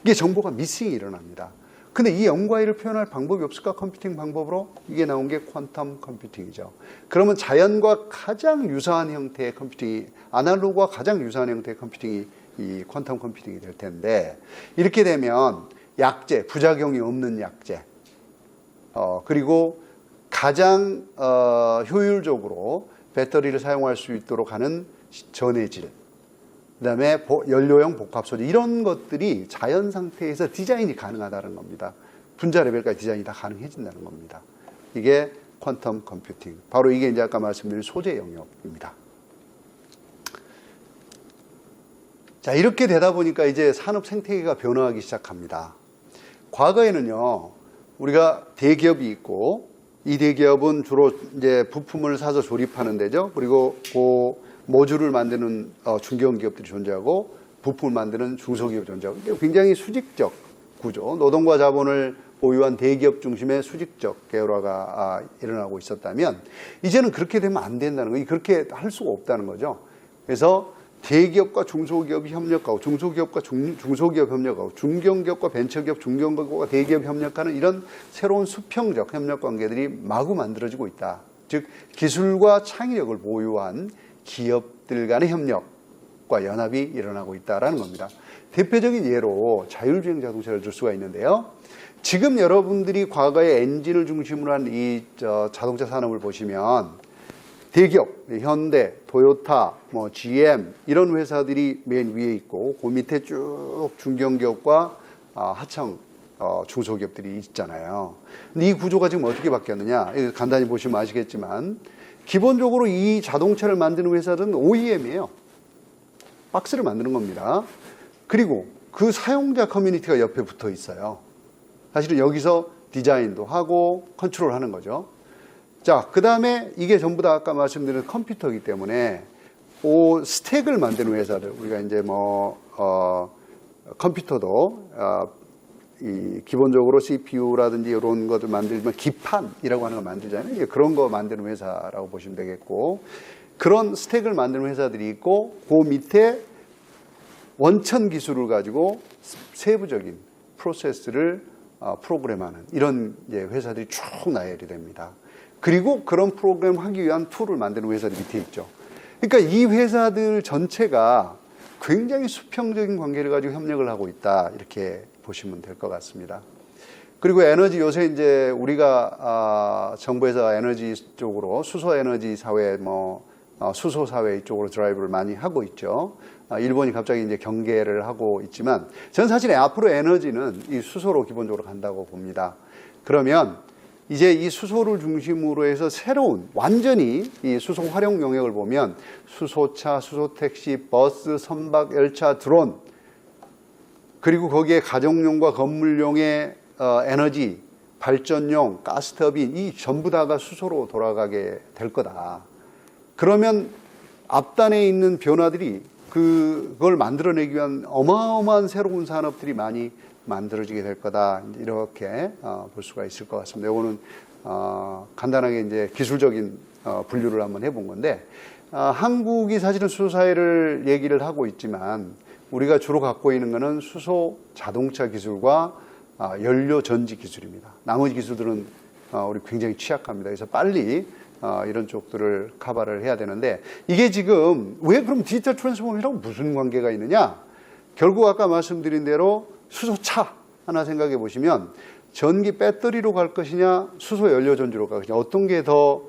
이게 정보가 미싱이 일어납니다. 근데 이 0과 1을 표현할 방법이 없을까? 컴퓨팅 방법으로 이게 나온 게 퀀텀 컴퓨팅이죠. 그러면 자연과 가장 유사한 형태의 컴퓨팅이, 아날로그와 가장 유사한 형태의 컴퓨팅이 이 퀀텀 컴퓨팅이 될 텐데 이렇게 되면 약제, 부작용이 없는 약제, 그리고 가장 효율적으로 배터리를 사용할 수 있도록 하는 전해질, 그 다음에 연료형 복합소재, 이런 것들이 자연 상태에서 디자인이 가능하다는 겁니다. 분자 레벨까지 디자인이 다 가능해진다는 겁니다. 이게 퀀텀 컴퓨팅. 바로 이게 이제 아까 말씀드린 소재 영역입니다. 자, 이렇게 되다 보니까 이제 산업 생태계가 변화하기 시작합니다. 과거에는요, 우리가 대기업이 있고, 이 대기업은 주로 이제 부품을 사서 조립하는 데죠. 그리고 그 모듈을 만드는 중견기업들이 존재하고, 부품을 만드는 중소기업이 존재하고, 굉장히 수직적 구조, 노동과 자본을 보유한 대기업 중심의 수직적 계열화가 일어나고 있었다면, 이제는 그렇게 되면 안 된다는 거예요. 그렇게 할 수가 없다는 거죠. 그래서 대기업과 중소기업이 협력하고, 중소기업과 중소기업 협력하고, 중견기업과 벤처기업, 중견기업과 대기업 협력하는 이런 새로운 수평적 협력 관계들이 마구 만들어지고 있다. 즉 기술과 창의력을 보유한 기업들 간의 협력과 연합이 일어나고 있다는 겁니다. 대표적인 예로 자율주행 자동차를 들 수가 있는데요. 지금 여러분들이 과거에 엔진을 중심으로 한 이 자동차 산업을 보시면 대기업, 현대, 토요타, GM 이런 회사들이 맨 위에 있고 그 밑에 쭉 중견기업과 하청 중소기업들이 있잖아요. 근데 이 구조가 지금 어떻게 바뀌었느냐? 간단히 보시면 아시겠지만 기본적으로 이 자동차를 만드는 회사들은 OEM이에요. 박스를 만드는 겁니다. 그리고 그 사용자 커뮤니티가 옆에 붙어 있어요. 사실은 여기서 디자인도 하고 컨트롤하는 거죠. 자, 그 다음에 이게 전부 다 아까 말씀드린 컴퓨터이기 때문에 스택을 만드는 회사들, 우리가 이제 컴퓨터도 이 기본적으로 CPU라든지 이런 것들 만들면 기판이라고 하는 거 만들잖아요. 이제 그런 거 만드는 회사라고 보시면 되겠고, 그런 스택을 만드는 회사들이 있고, 그 밑에 원천 기술을 가지고 세부적인 프로세스를 프로그램하는 이런 회사들이 쭉 나열이 됩니다. 그리고 그런 프로그램 하기 위한 툴을 만드는 회사들이 밑에 있죠. 그러니까 이 회사들 전체가 굉장히 수평적인 관계를 가지고 협력을 하고 있다. 이렇게 보시면 될 것 같습니다. 그리고 에너지, 요새 이제 우리가 정부에서 에너지 쪽으로 수소 에너지 사회, 수소 사회 이쪽으로 드라이브를 많이 하고 있죠. 일본이 갑자기 이제 경계를 하고 있지만 저는 사실 앞으로 에너지는 이 수소로 기본적으로 간다고 봅니다. 그러면 이제 이 수소를 중심으로 해서 새로운 완전히 이 수소 활용 영역을 보면 수소차, 수소택시, 버스, 선박, 열차, 드론, 그리고 거기에 가정용과 건물용의 에너지, 발전용, 가스터빈, 이 전부 다가 수소로 돌아가게 될 거다. 그러면 앞단에 있는 변화들이 그걸 만들어내기 위한 어마어마한 새로운 산업들이 많이 만들어지게 될 거다. 이렇게 볼 수가 있을 것 같습니다. 이거는 간단하게 이제 기술적인 분류를 한번 해본 건데, 한국이 사실은 수소 사회를 얘기를 하고 있지만 우리가 주로 갖고 있는 것은 수소 자동차 기술과 연료 전지 기술입니다. 나머지 기술들은 우리 굉장히 취약합니다. 그래서 빨리 이런 쪽들을 커버를 해야 되는데 이게 지금 왜 그럼 디지털 트랜스포메이션하고 무슨 관계가 있느냐? 결국 아까 말씀드린 대로 수소차 하나 생각해 보시면 전기 배터리로 갈 것이냐 수소 연료 전지로 갈 것이냐 어떤 게 더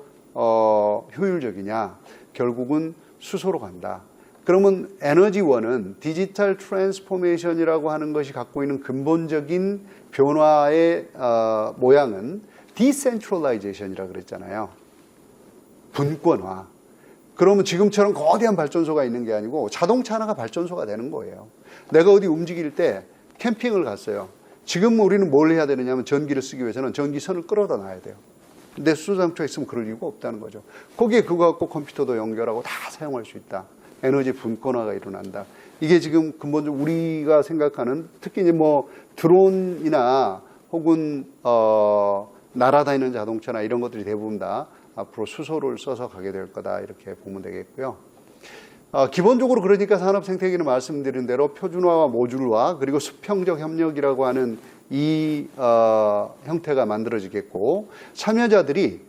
효율적이냐 결국은 수소로 간다. 그러면 에너지원은 디지털 트랜스포메이션이라고 하는 것이 갖고 있는 근본적인 변화의 모양은 디센트럴라이제이션이라고 그랬잖아요. 분권화. 그러면 지금처럼 거대한 발전소가 있는 게 아니고 자동차 하나가 발전소가 되는 거예요. 내가 어디 움직일 때 캠핑을 갔어요. 지금 우리는 뭘 해야 되느냐면 전기를 쓰기 위해서는 전기선을 끌어다 놔야 돼요. 근데 수소자동차가 있으면 그럴 이유가 없다는 거죠. 거기에 그거 갖고 컴퓨터도 연결하고 다 사용할 수 있다. 에너지 분권화가 일어난다. 이게 지금 근본적으로 우리가 생각하는 특히 이제 뭐 드론이나 혹은 날아다니는 자동차나 이런 것들이 대부분 다 앞으로 수소를 써서 가게 될 거다 이렇게 보면 되겠고요. 기본적으로 그러니까 산업생태계는 말씀드린 대로 표준화와 모듈화 그리고 수평적 협력이라고 하는 이 형태가 만들어지겠고 참여자들이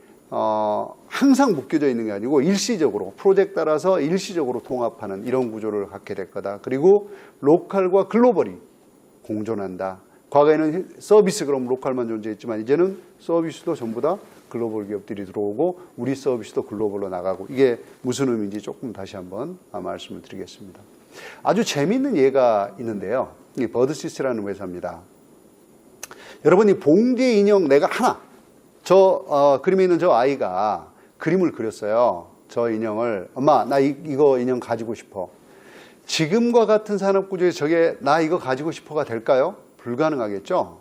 항상 묶여져 있는 게 아니고 일시적으로 프로젝트 따라서 일시적으로 통합하는 이런 구조를 갖게 될 거다. 그리고 로컬과 글로벌이 공존한다. 과거에는 서비스 그럼 로컬만 존재했지만 이제는 서비스도 전부 다 글로벌 기업들이 들어오고 우리 서비스도 글로벌로 나가고 이게 무슨 의미인지 조금 다시 한번 말씀을 드리겠습니다. 아주 재미있는 예가 있는데요. 이 버드시스라는 회사입니다. 여러분 이 봉제 인형 내가 하나 그림에 있는 저 아이가 그림을 그렸어요. 저 인형을 엄마 나 이거 인형 가지고 싶어. 지금과 같은 산업구조에서 저게 나 이거 가지고 싶어가 될까요? 불가능하겠죠.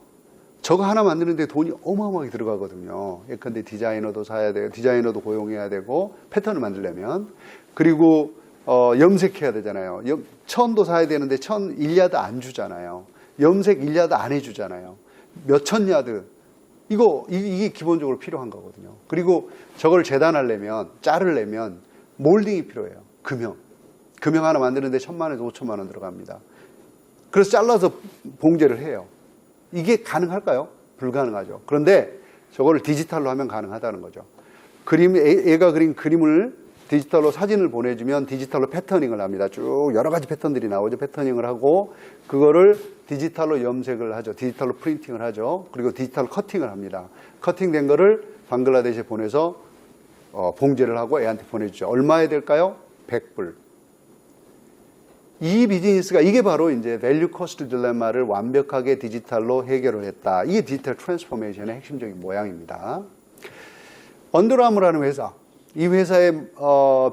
저거 하나 만드는데 돈이 어마어마하게 들어가거든요. 예컨대 디자이너도 사야 돼요. 디자이너도 고용해야 되고 패턴을 만들려면 그리고 염색해야 되잖아요. 천도 사야 되는데 천 1야드 안 주잖아요. 염색 1야드 안 해주잖아요. 몇천 야드 이게 기본적으로 필요한 거거든요. 그리고 저걸 재단하려면 자르려면 몰딩이 필요해요. 금형 하나 만드는데 1,000만 원에서 5천만 원 들어갑니다. 그래서 잘라서 봉제를 해요. 이게 가능할까요? 불가능하죠. 그런데 저거를 디지털로 하면 가능하다는 거죠. 애가 그린 그림을 디지털로 사진을 보내주면 디지털로 패터닝을 합니다. 쭉 여러 가지 패턴들이 나오죠. 패터닝을 하고 그거를 디지털로 염색을 하죠. 디지털로 프린팅을 하죠. 그리고 디지털 커팅을 합니다. 커팅된 거를 방글라데시에 보내서 봉제를 하고 애한테 보내주죠. 얼마에 될까요? 100불. 이 비즈니스가 이게 바로 이제 밸류 코스트 딜레마를 완벽하게 디지털로 해결을 했다. 이게 디지털 트랜스포메이션의 핵심적인 모양입니다. 언더아머라는 회사. 이 회사의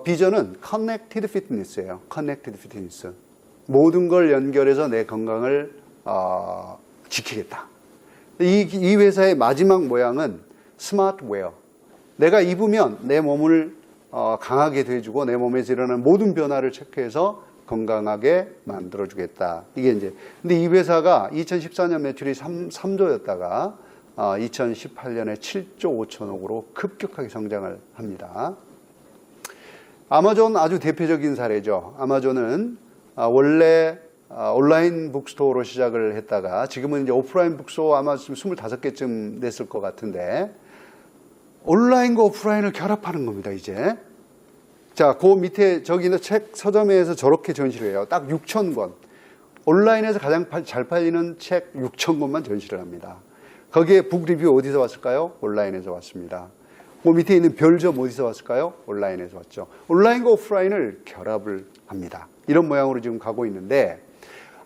비전은 커넥티드 피트니스예요. 커넥티드 피트니스. 모든 걸 연결해서 내 건강을 지키겠다. 이 회사의 마지막 모양은 스마트 웨어. 내가 입으면 내 몸을 강하게 돼주고 내 몸에서 일어나는 모든 변화를 체크해서 건강하게 만들어주겠다. 이게 이제 근데 이 회사가 2014년 매출이 3조였다가 2018년에 7조 5천억으로 급격하게 성장을 합니다. 아마존 아주 대표적인 사례죠. 아마존은 원래 온라인 북스토어로 시작을 했다가 지금은 이제 오프라인 북스토어 아마 지금 25개쯤 됐을 것 같은데 온라인과 오프라인을 결합하는 겁니다, 이제. 자, 그 밑에 저기 있는 책 서점에서 저렇게 전시를 해요. 딱 6,000권. 온라인에서 가장 잘 팔리는 책 6,000권만 전시를 합니다. 거기에 북 리뷰 어디서 왔을까요? 온라인에서 왔습니다. 그 밑에 있는 별점 어디서 왔을까요? 온라인에서 왔죠. 온라인과 오프라인을 결합을 합니다. 이런 모양으로 지금 가고 있는데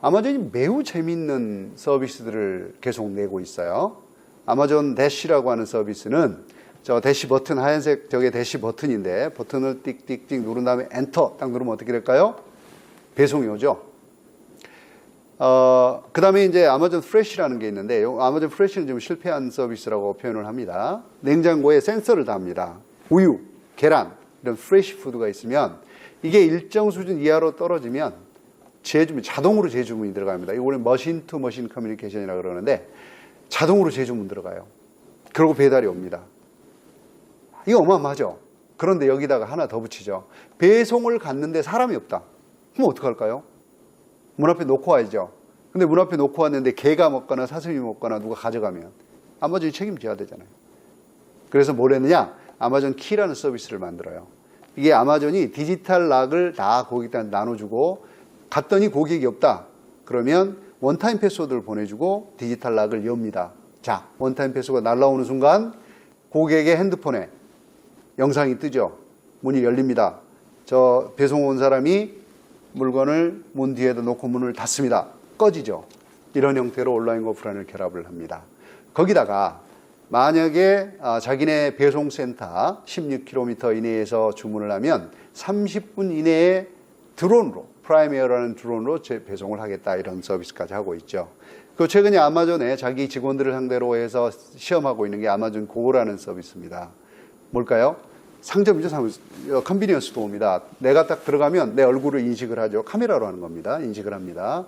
아마존이 매우 재미있는 서비스들을 계속 내고 있어요. 아마존 대시라고 하는 서비스는 저 대시 버튼 하얀색 저게 대시 버튼인데 버튼을 띡띡띡 누른 다음에 엔터 딱 누르면 어떻게 될까요? 배송이 오죠. 그 다음에 이제 아마존 프레쉬라는 게 있는데 아마존 프레쉬는 좀 실패한 서비스라고 표현을 합니다. 냉장고에 센서를 답니다. 우유, 계란 이런 프레쉬 푸드가 있으면 이게 일정 수준 이하로 떨어지면 자동으로 재주문이 들어갑니다. 이거 원래 머신 투 머신 커뮤니케이션이라고 그러는데 자동으로 재주문 들어가요. 그리고 배달이 옵니다. 이거 어마어마하죠. 그런데 여기다가 하나 더 붙이죠. 배송을 갔는데 사람이 없다. 그럼 어떡할까요? 문 앞에 놓고 와야죠. 근데 문 앞에 놓고 왔는데 개가 먹거나 사슴이 먹거나 누가 가져가면 아마존이 책임져야 되잖아요. 그래서 뭘 했느냐? 아마존 키라는 서비스를 만들어요. 이게 아마존이 디지털 락을 다 고객들한테 나눠주고 갔더니 고객이 없다. 그러면 원타임 패스워드를 보내주고 디지털 락을 엽니다. 자, 원타임 패스워드가 날라오는 순간 고객의 핸드폰에 영상이 뜨죠. 문이 열립니다. 저 배송 온 사람이 물건을 문 뒤에다 놓고 문을 닫습니다. 꺼지죠. 이런 형태로 온라인과 오프라인을 결합을 합니다. 거기다가 만약에 자기네 배송센터 16km 이내에서 주문을 하면 30분 이내에 드론으로 프라임에어라는 드론으로 배송을 하겠다 이런 서비스까지 하고 있죠. 그 최근에 아마존에 자기 직원들을 상대로 해서 시험하고 있는 게 아마존 고라는 서비스입니다. 뭘까요? 상점이죠. 컨비니언스 스토어입니다. 내가 딱 들어가면 내 얼굴을 인식을 하죠. 카메라로 하는 겁니다. 인식을 합니다.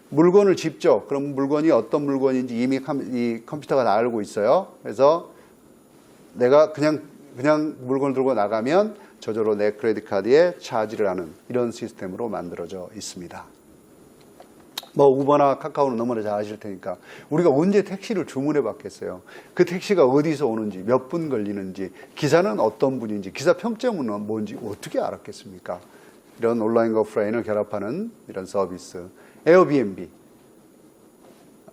물건을 집죠. 그럼 물건이 어떤 물건인지 이미 이 컴퓨터가 다 알고 있어요. 그래서 내가 그냥 물건을 들고 나가면 저절로 내 크레딧 카드에 차지를 하는 이런 시스템으로 만들어져 있습니다. 뭐 우버나 카카오는 너무나 잘 아실 테니까 우리가 언제 택시를 주문해 봤겠어요. 그 택시가 어디서 오는지 몇 분 걸리는지 기사는 어떤 분인지 기사 평점은 뭔지 어떻게 알았겠습니까? 이런 온라인과 오프라인을 결합하는 이런 서비스. 에어비앤비.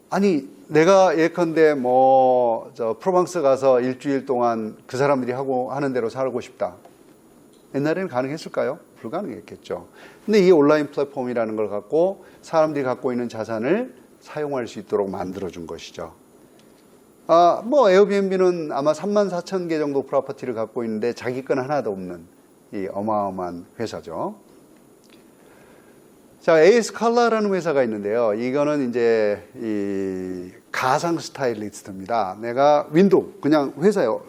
아니 내가 예컨대 프로방스 가서 일주일 동안 그 사람들이 하는 대로 살고 싶다. 옛날에는 가능했을까요? 불가능했겠죠. 근데 이 온라인 플랫폼이라는 걸 갖고 사람들이 갖고 있는 자산을 사용할 수 있도록 만들어준 것이죠. 에어비앤비는 아마 34,000개 정도 프로퍼티를 갖고 있는데 자기 건 하나도 없는 이 어마어마한 회사죠. 자, 에이스칼라라는 회사가 있는데요. 이거는 이제 이 가상 스타일리스트입니다. 내가 윈도우, 그냥 회사요.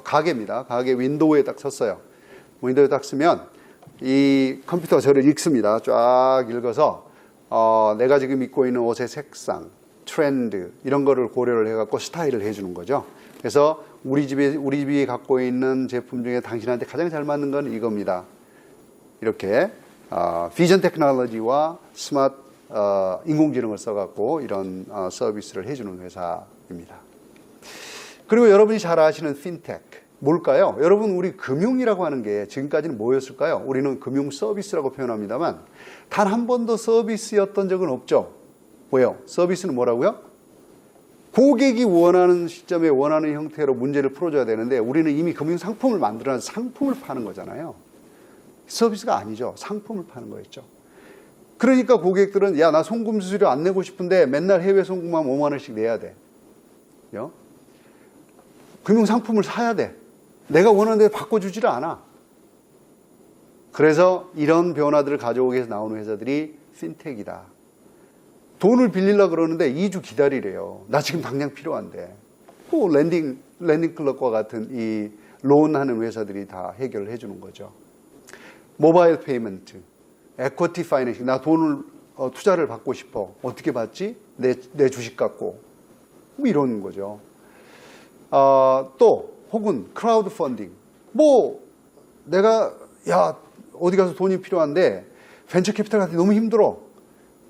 가게입니다. 가게 윈도우에 딱 섰어요. 윈도우에 딱 쓰면 이 컴퓨터가 저를 읽습니다. 쫙 읽어서 내가 지금 입고 있는 옷의 색상, 트렌드 이런 거를 고려를 해갖고 스타일을 해주는 거죠. 그래서 우리 집이 갖고 있는 제품 중에 당신한테 가장 잘 맞는 건 이겁니다. 이렇게 비전 테크놀로지와 스마트 인공지능을 써갖고 이런 서비스를 해주는 회사입니다. 그리고 여러분이 잘 아시는 핀테크. 뭘까요? 여러분 우리 금융이라고 하는 게 지금까지는 뭐였을까요? 우리는 금융 서비스라고 표현합니다만 단 한 번도 서비스였던 적은 없죠. 왜요? 서비스는 뭐라고요? 고객이 원하는 시점에 원하는 형태로 문제를 풀어줘야 되는데 우리는 이미 금융 상품을 만들어서 상품을 파는 거잖아요. 서비스가 아니죠. 상품을 파는 거였죠. 그러니까 고객들은 야, 나 송금 수수료 안 내고 싶은데 맨날 해외 송금하면 5만 원씩 내야 돼. 금융 상품을 사야 돼. 내가 원하는 대로 바꿔주지를 않아. 그래서 이런 변화들을 가져오기 위해서 나오는 회사들이 핀텍이다. 돈을 빌리려고 그러는데 2주 기다리래요. 나 지금 당장 필요한데. 랜딩 클럽과 같은 이 론하는 회사들이 다 해결을 해주는 거죠. 모바일 페이먼트, 에쿼티 파이낸싱. 나 돈을 투자를 받고 싶어. 어떻게 받지? 내 주식 갖고. 뭐 이런 거죠. 또 혹은 크라우드 펀딩. 내가 어디 가서 돈이 필요한데 벤처 캐피탈 같은 게 너무 힘들어.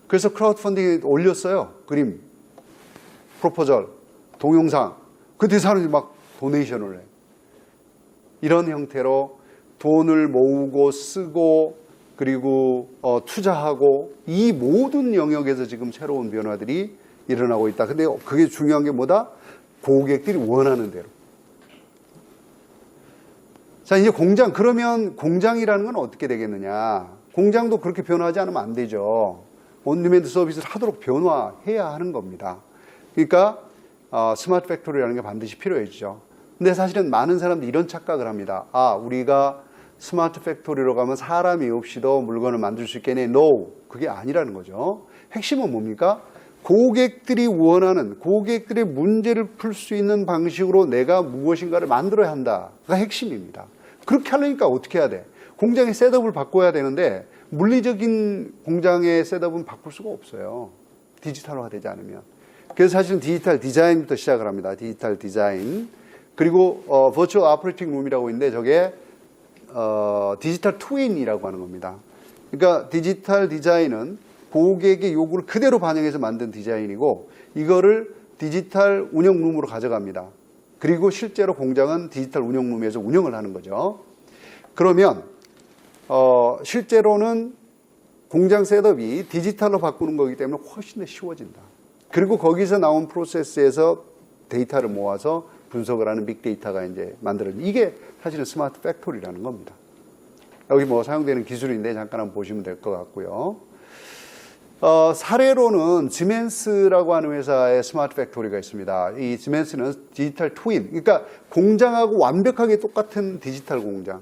그래서 크라우드 펀딩에 올렸어요. 그림, 프로포절, 동영상. 근데 사람들이 막 도네이션을 해. 이런 형태로 돈을 모으고 쓰고 그리고 투자하고 이 모든 영역에서 지금 새로운 변화들이 일어나고 있다. 근데 그게 중요한 게 뭐다? 고객들이 원하는 대로. 자, 이제 공장. 그러면 공장이라는 건 어떻게 되겠느냐? 공장도 그렇게 변화하지 않으면 안 되죠. 온디맨드 서비스를 하도록 변화해야 하는 겁니다. 그러니까 스마트 팩토리라는 게 반드시 필요해지죠. 근데 사실은 많은 사람들이 이런 착각을 합니다. 우리가 스마트 팩토리로 가면 사람이 없이도 물건을 만들 수 있겠네. No, 그게 아니라는 거죠. 핵심은 뭡니까? 고객들이 원하는, 고객들의 문제를 풀 수 있는 방식으로 내가 무엇인가를 만들어야 한다가 핵심입니다. 그렇게 하려니까 어떻게 해야 돼? 공장의 셋업을 바꿔야 되는데 물리적인 공장의 셋업은 바꿀 수가 없어요. 디지털화 되지 않으면. 그래서 사실은 디지털 디자인부터 시작을 합니다. 디지털 디자인. 그리고 버추얼 오퍼레이팅 룸이라고 있는데 저게 디지털 트윈이라고 하는 겁니다. 그러니까 디지털 디자인은 고객의 요구를 그대로 반영해서 만든 디자인이고 이거를 디지털 운영룸으로 가져갑니다. 그리고 실제로 공장은 디지털 운영룸에서 운영을 하는 거죠. 그러면 실제로는 공장 셋업이 디지털로 바꾸는 거기 때문에 훨씬 더 쉬워진다. 그리고 거기서 나온 프로세스에서 데이터를 모아서 분석을 하는 빅데이터가 이제 만들어진 이게 사실은 스마트 팩토리라는 겁니다. 여기 뭐 사용되는 기술인데 잠깐 한번 보시면 될 것 같고요. 사례로는 지멘스라고 하는 회사의 스마트 팩토리가 있습니다. 이 지멘스는 디지털 트윈, 그러니까 공장하고 완벽하게 똑같은 디지털 공장,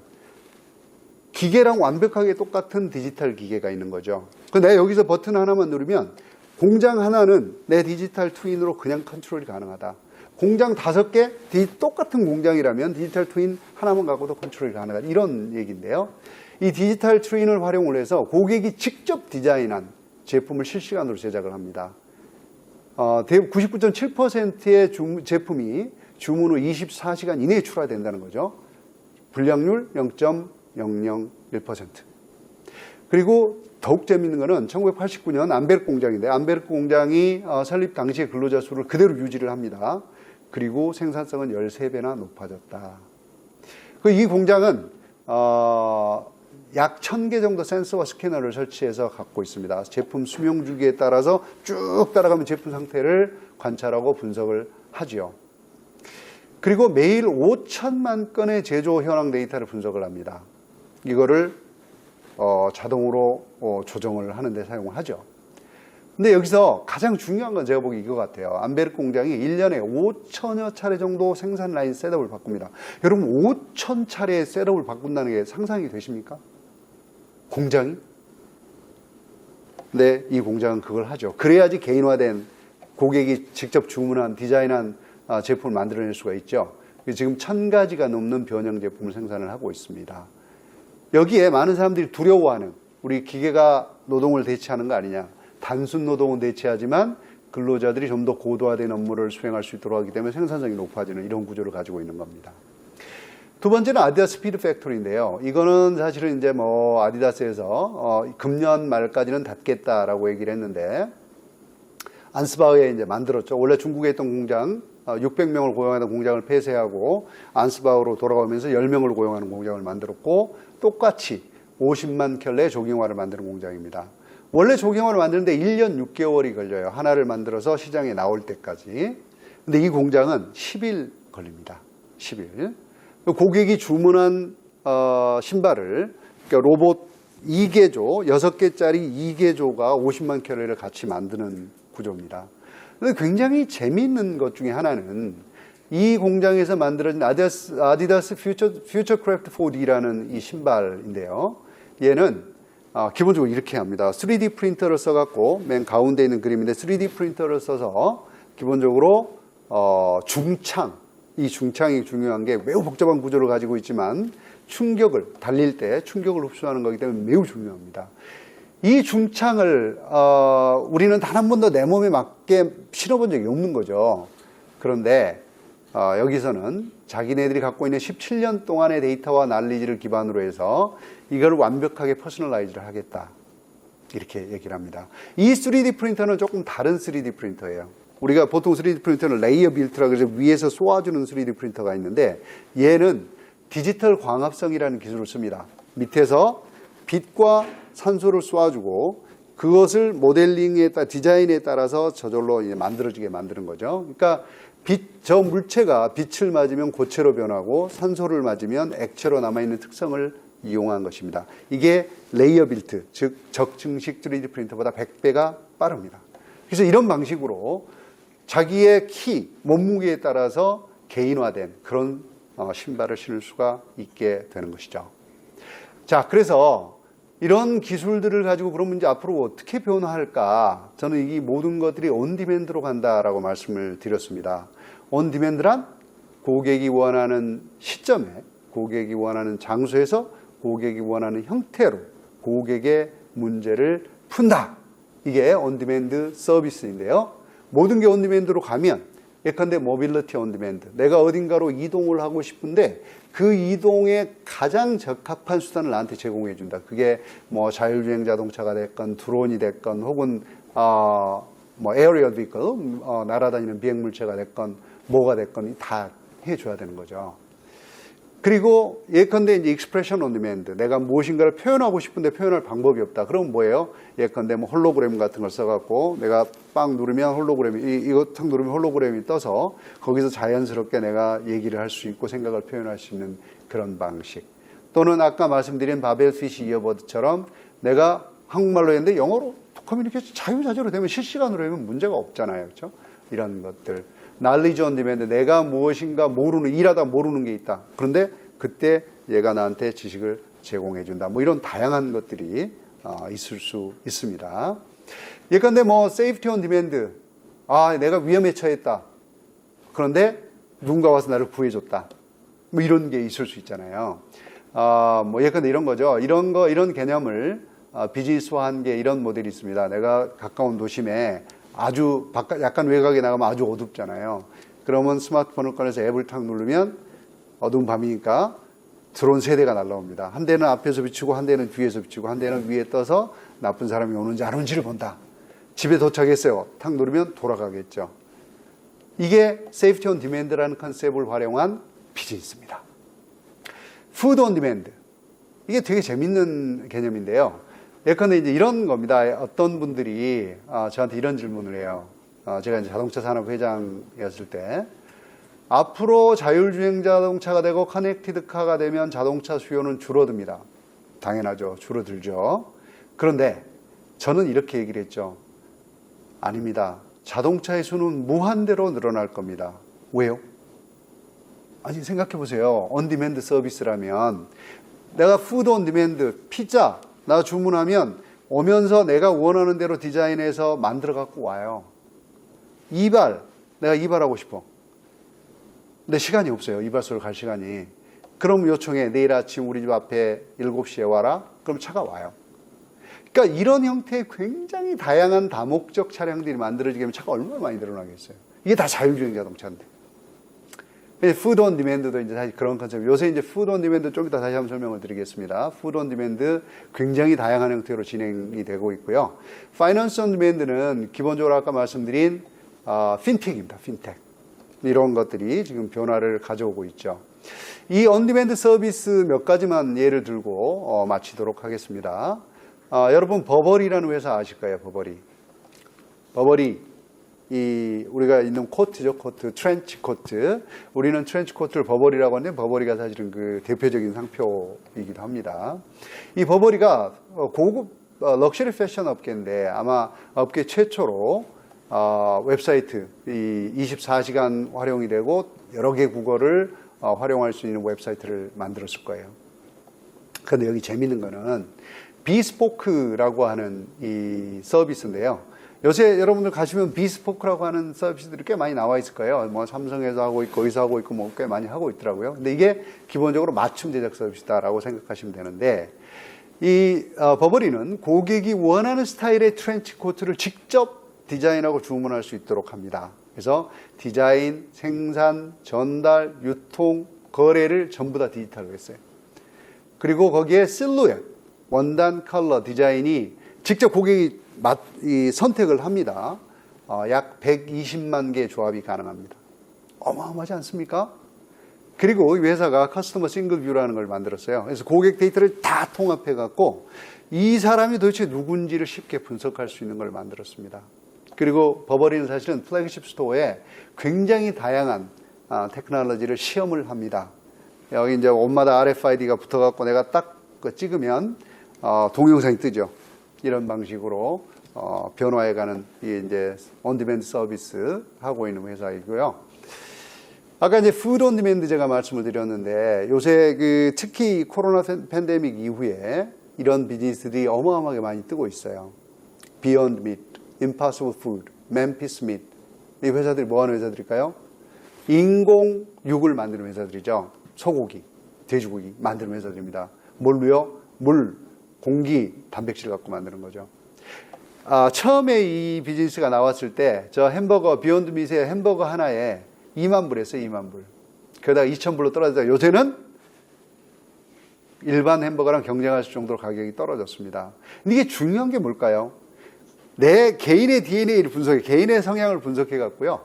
기계랑 완벽하게 똑같은 디지털 기계가 있는 거죠. 근데 여기서 버튼 하나만 누르면 공장 하나는 내 디지털 트윈으로 그냥 컨트롤이 가능하다. 공장 5개, 똑같은 공장이라면 디지털 트윈 하나만 갖고도 컨트롤이 가능하다. 이런 얘기인데요. 이 디지털 트윈을 활용을 해서 고객이 직접 디자인한 제품을 실시간으로 제작을 합니다. 99.7%의 제품이 주문 후 24시간 이내에 출하된다는 거죠. 불량률 0.001%. 그리고 더욱 재미있는 거는 1989년 암베르 공장인데 암베르 공장이 설립 당시의 근로자 수를 그대로 유지를 합니다. 그리고 생산성은 13배나 높아졌다. 이 공장은 약 1000개 정도 센서와 스캐너를 설치해서 갖고 있습니다. 제품 수명 주기에 따라서 쭉 따라가면 제품 상태를 관찰하고 분석을 하죠. 그리고 매일 5천만 건의 제조 현황 데이터를 분석을 합니다. 이거를 자동으로 조정을 하는 데 사용을 하죠. 근데 여기서 가장 중요한 건 제가 보기 이거 같아요. 암베르 공장이 1년에 5천여 차례 정도 생산 라인 셋업을 바꿉니다. 여러분 5천 차례 셋업을 바꾼다는 게 상상이 되십니까? 공장이? 네, 이 공장은 그걸 하죠. 그래야지 개인화된 고객이 직접 주문한 디자인한 제품을 만들어낼 수가 있죠. 지금 1000가지가 넘는 변형 제품을 생산을 하고 있습니다. 여기에 많은 사람들이 두려워하는 우리 기계가 노동을 대체하는 거 아니냐. 단순 노동은 대체하지만 근로자들이 좀 더 고도화된 업무를 수행할 수 있도록 하기 때문에 생산성이 높아지는 이런 구조를 가지고 있는 겁니다. 두 번째는 아디다스 스피드 팩토리인데요. 이거는 사실은 이제 뭐 아디다스에서 금년 말까지는 닫겠다라고 얘기를 했는데 안스바흐에 이제 만들었죠. 원래 중국에 있던 공장 600명을 고용하던 공장을 폐쇄하고 안스바흐로 돌아오면서 10명을 고용하는 공장을 만들었고 똑같이 50만 켤레 조경화를 만드는 공장입니다. 원래 조경화를 만드는데 1년 6개월이 걸려요. 하나를 만들어서 시장에 나올 때까지. 근데 이 공장은 10일 걸립니다. 10일. 고객이 주문한 신발을 그러니까 로봇 2개조, 6개짜리 2개조가 50만 켤레를 같이 만드는 구조입니다. 근데 굉장히 재미있는 것 중에 하나는 이 공장에서 만들어진 아디다스 퓨처크래프트 4D라는 이 신발인데요. 얘는 기본적으로 이렇게 합니다. 3D 프린터를 써갖고 맨 가운데 있는 그림인데 3D 프린터를 써서 기본적으로 중창, 이 중창이 중요한 게 매우 복잡한 구조를 가지고 있지만 충격을 달릴 때 충격을 흡수하는 거기 때문에 매우 중요합니다. 이 중창을 우리는 단 한 번도 내 몸에 맞게 실어본 적이 없는 거죠. 그런데 여기서는 자기네들이 갖고 있는 17년 동안의 데이터와 난리지를 기반으로 해서 이걸 완벽하게 퍼스널라이즈를 하겠다. 이렇게 얘기를 합니다. 이 3D 프린터는 조금 다른 3D 프린터예요. 우리가 보통 3D 프린터는 레이어 빌트라고 해서 위에서 쏘아주는 3D 프린터가 있는데 얘는 디지털 광합성이라는 기술을 씁니다. 밑에서 빛과 산소를 쏘아주고 그것을 모델링에 따라 디자인에 따라서 저절로 이제 만들어지게 만드는 거죠. 그러니까 저 물체가 빛을 맞으면 고체로 변하고 산소를 맞으면 액체로 남아있는 특성을 이용한 것입니다. 이게 레이어 빌트, 즉 적증식 3D 프린터보다 100배가 빠릅니다. 그래서 이런 방식으로 자기의 키, 몸무게에 따라서 개인화된 그런 신발을 신을 수가 있게 되는 것이죠. 자, 그래서 이런 기술들을 가지고 그러면 이제 앞으로 어떻게 변화할까? 저는 이 모든 것들이 온디맨드로 간다라고 말씀을 드렸습니다. 온디맨드란 고객이 원하는 시점에, 고객이 원하는 장소에서, 고객이 원하는 형태로 고객의 문제를 푼다. 이게 온디맨드 서비스인데요. 모든 게 온디맨드로 가면 예컨대 모빌리티 온 디맨드. 내가 어딘가로 이동을 하고 싶은데 그 이동에 가장 적합한 수단을 나한테 제공해 준다. 그게 뭐 자율주행 자동차가 됐건 드론이 됐건 혹은 뭐 에어리얼 비클, 날아다니는 비행물체가 됐건 뭐가 됐건 다 해줘야 되는 거죠. 그리고 예컨대 이제 익스프레션 온 디맨드. 내가 무엇인가를 표현하고 싶은데 표현할 방법이 없다. 그럼 뭐예요? 예컨대 뭐 홀로그램 같은 걸 써갖고 내가 빵 누르면 홀로그램이, 이거 탁 누르면 홀로그램이 떠서 거기서 자연스럽게 내가 얘기를 할 수 있고 생각을 표현할 수 있는 그런 방식. 또는 아까 말씀드린 바벨피쉬 이어버드처럼 내가 한국말로 했는데 영어로 커뮤니케이션 자유자재로 되면 실시간으로 하면 문제가 없잖아요. 그렇죠? 이런 것들. knowledge on demand. 내가 무엇인가 일하다 모르는 게 있다. 그런데 그때 얘가 나한테 지식을 제공해 준다. 뭐 이런 다양한 것들이 있을 수 있습니다. 예컨대 뭐 safety on demand. 내가 위험에 처했다. 그런데 누군가 와서 나를 구해줬다. 뭐 이런 게 있을 수 있잖아요. 뭐 예컨대 이런 거죠. 이런 개념을 비즈니스화한 게 이런 모델이 있습니다. 내가 가까운 도심에 아주 약간 외곽에 나가면 아주 어둡잖아요. 그러면 스마트폰을 꺼내서 앱을 탁 누르면 어두운 밤이니까 드론 3대가 날라옵니다. 한 대는 앞에서 비추고 한 대는 뒤에서 비추고 한 대는 위에 떠서 나쁜 사람이 오는지 안 오는지를 본다. 집에 도착했어요. 탁 누르면 돌아가겠죠. 이게 세이프티 온 디맨드라는 컨셉을 활용한 비즈니스입니다. 푸드 온 디맨드. 이게 되게 재밌는 개념인데요. 예컨대 이제 이런 겁니다. 어떤 분들이 저한테 이런 질문을 해요. 제가 이제 자동차 산업 회장이었을 때 앞으로 자율주행 자동차가 되고 커넥티드 카가 되면 자동차 수요는 줄어듭니다. 당연하죠. 줄어들죠. 그런데 저는 이렇게 얘기를 했죠. 아닙니다. 자동차의 수는 무한대로 늘어날 겁니다. 왜요? 아니 생각해 보세요. 온디맨드 서비스라면 내가 푸드 온디맨드 피자 나 주문하면 오면서 내가 원하는 대로 디자인해서 만들어 갖고 와요. 내가 이발하고 싶어. 근데 시간이 없어요. 이발소를 갈 시간이. 그럼 요청해. 내일 아침 우리 집 앞에 7시에 와라. 그럼 차가 와요. 그러니까 이런 형태의 굉장히 다양한 다목적 차량들이 만들어지게 되면 차가 얼마나 많이 늘어나겠어요. 이게 다 자율주행 자동차인데. 푸드 온 디맨드도 이제 사실 그런 컨셉. 요새 이제 푸드 온 디맨드 좀 이따 다시 한번 설명을 드리겠습니다. 푸드 온 디맨드 굉장히 다양한 형태로 진행이 되고 있고요. 파이낸스 온 디맨드는 기본적으로 아까 말씀드린 핀텍입니다. 핀텍. 이런 것들이 지금 변화를 가져오고 있죠. 이 온 디맨드 서비스 몇 가지만 예를 들고 마치도록 하겠습니다. 여러분 버버리라는 회사 아실까요? 버버리. 우리가 있는 코트죠, 코트, 트렌치 코트. 우리는 트렌치 코트를 버버리라고 하는데, 버버리가 사실은 그 대표적인 상표이기도 합니다. 이 버버리가 고급 럭셔리 패션 업계인데, 아마 업계 최초로 웹사이트, 24시간 활용이 되고, 여러 개 국어를 활용할 수 있는 웹사이트를 만들었을 거예요. 그런데 여기 재밌는 거는, 비스포크라고 하는 이 서비스인데요. 요새 여러분들 가시면 비스포크라고 하는 서비스들이 꽤 많이 나와 있을 거예요. 뭐 삼성에서 하고 있고 어디서 하고 있고 뭐 꽤 많이 하고 있더라고요. 근데 이게 기본적으로 맞춤 제작 서비스다라고 생각하시면 되는데 이 버버리는 고객이 원하는 스타일의 트렌치 코트를 직접 디자인하고 주문할 수 있도록 합니다. 그래서 디자인, 생산, 전달, 유통, 거래를 전부 다 디지털로 했어요. 그리고 거기에 실루엣, 원단, 컬러, 디자인이 직접 고객이 선택을 합니다. 약 120만 개의 조합이 가능합니다. 어마어마하지 않습니까? 그리고 이 회사가 커스터머 싱글 뷰라는 걸 만들었어요. 그래서 고객 데이터를 다 통합해 갖고 이 사람이 도대체 누군지를 쉽게 분석할 수 있는 걸 만들었습니다. 그리고 버버리는 사실은 플래그십 스토어에 굉장히 다양한 테크놀로지를 시험을 합니다. 여기 이제 옷마다 RFID가 붙어 갖고 내가 딱 찍으면 동영상이 뜨죠. 이런 방식으로 변화해가는 이제 온디맨드 서비스 하고 있는 회사이고요. 아까 이제 푸드 온디맨드 제가 말씀을 드렸는데 요새 특히 코로나 팬데믹 이후에 이런 비즈니스들이 어마어마하게 많이 뜨고 있어요. Beyond Meat, Impossible Food, Memphis Meat. 이 회사들이 뭐 하는 회사들일까요? 인공 육을 만드는 회사들이죠. 소고기, 돼지고기 만드는 회사들입니다. 뭘로요? 물, 공기, 단백질 갖고 만드는 거죠. 처음에 이 비즈니스가 나왔을 때 저 햄버거 비욘드 미트의 햄버거 하나에 2만 불 했어요. 2만 불. 그러다가 2,000불로 떨어졌다. 요새는 일반 햄버거랑 경쟁할 정도로 가격이 떨어졌습니다. 이게 중요한 게 뭘까요? 내 개인의 DNA를 분석해, 개인의 성향을 분석해 갖고요,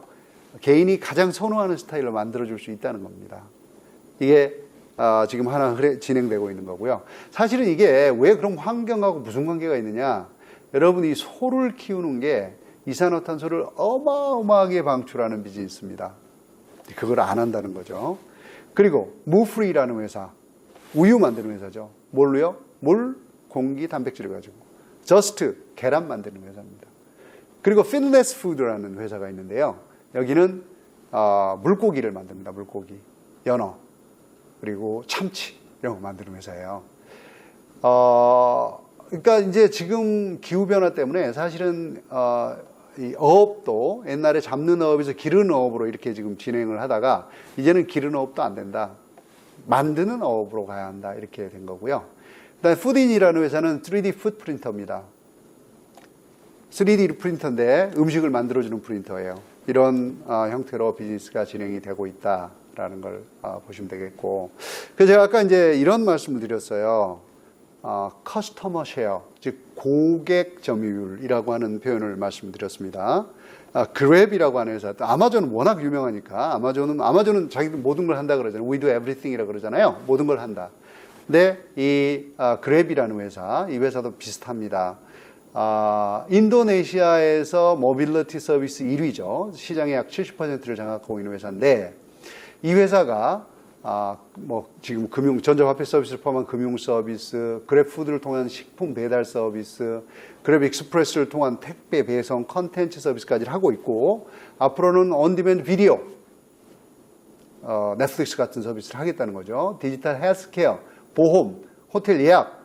개인이 가장 선호하는 스타일로 만들어줄 수 있다는 겁니다. 이게 지금 하나 진행되고 있는 거고요. 사실은 이게 왜 그런 환경하고 무슨 관계가 있느냐? 여러분이 소를 키우는 게 이산화탄소를 어마어마하게 방출하는 비즈니스입니다. 그걸 안 한다는 거죠. 그리고 무프리라는 회사, 우유 만드는 회사죠. 뭘로요? 물, 공기, 단백질을 가지고. 저스트, 계란 만드는 회사입니다. 그리고 피니스 푸드라는 회사가 있는데요. 여기는 물고기를 만듭니다. 물고기, 연어, 그리고 참치 이런 거 만드는 회사예요. 그러니까 이제 지금 기후 변화 때문에 사실은 이 어업도 옛날에 잡는 어업에서 기르는 어업으로 이렇게 지금 진행을 하다가 이제는 기르는 어업도 안 된다. 만드는 어업으로 가야 한다. 이렇게 된 거고요. 그다음에 푸딘이라는 회사는 3D 푸드 프린터입니다. 3D 프린터인데 음식을 만들어주는 프린터예요. 이런 형태로 비즈니스가 진행이 되고 있다라는 걸 보시면 되겠고. 그래서 제가 아까 이제 이런 말씀을 드렸어요. 커스터머 쉐어, 즉 고객 점유율이라고 하는 표현을 말씀드렸습니다. 그랩이라고 하는 회사, 아마존은 워낙 유명하니까 아마존은 자기들 모든 걸 한다 그러잖아요. We do everything이라고 그러잖아요. 모든 걸 한다. 근데 이 그랩이라는 회사, 이 회사도 비슷합니다. 인도네시아에서 모빌리티 서비스 1위죠. 시장의 약 70%를 장악하고 있는 회사인데, 이 회사가 지금 전자화폐 서비스를 포함한 금융 서비스, 그랩푸드를 통한 식품 배달 서비스, 그랩 익스프레스를 통한 택배 배송 컨텐츠 서비스까지 하고 있고, 앞으로는 온디맨드 비디오, 넷플릭스 같은 서비스를 하겠다는 거죠. 디지털 헬스케어, 보험, 호텔 예약,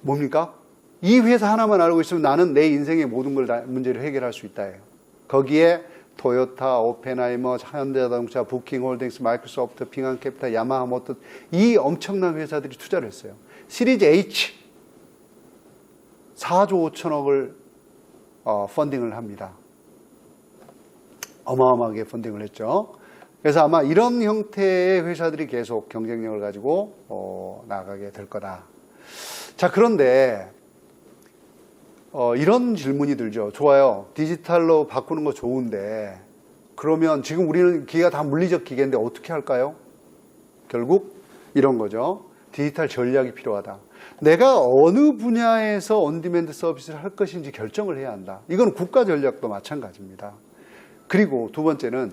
뭡니까? 이 회사 하나만 알고 있으면 나는 내 인생의 모든 문제를 해결할 수 있다예요. 거기에 토요타, 오펜하이머, 현대자동차, 부킹홀딩스, 마이크로소프트, 핑한캐피탈, 야마하 모터, 이 엄청난 회사들이 투자를 했어요. 시리즈 H 4조 5천억을 펀딩을 합니다. 어마어마하게 펀딩을 했죠. 그래서 아마 이런 형태의 회사들이 계속 경쟁력을 가지고 나가게 될 거다. 자, 그런데 이런 질문이 들죠. 좋아요. 디지털로 바꾸는 거 좋은데, 그러면 지금 우리는 기계가 다 물리적 기계인데 어떻게 할까요? 결국 이런 거죠. 디지털 전략이 필요하다. 내가 어느 분야에서 온디맨드 서비스를 할 것인지 결정을 해야 한다. 이건 국가 전략도 마찬가지입니다. 그리고 두 번째는,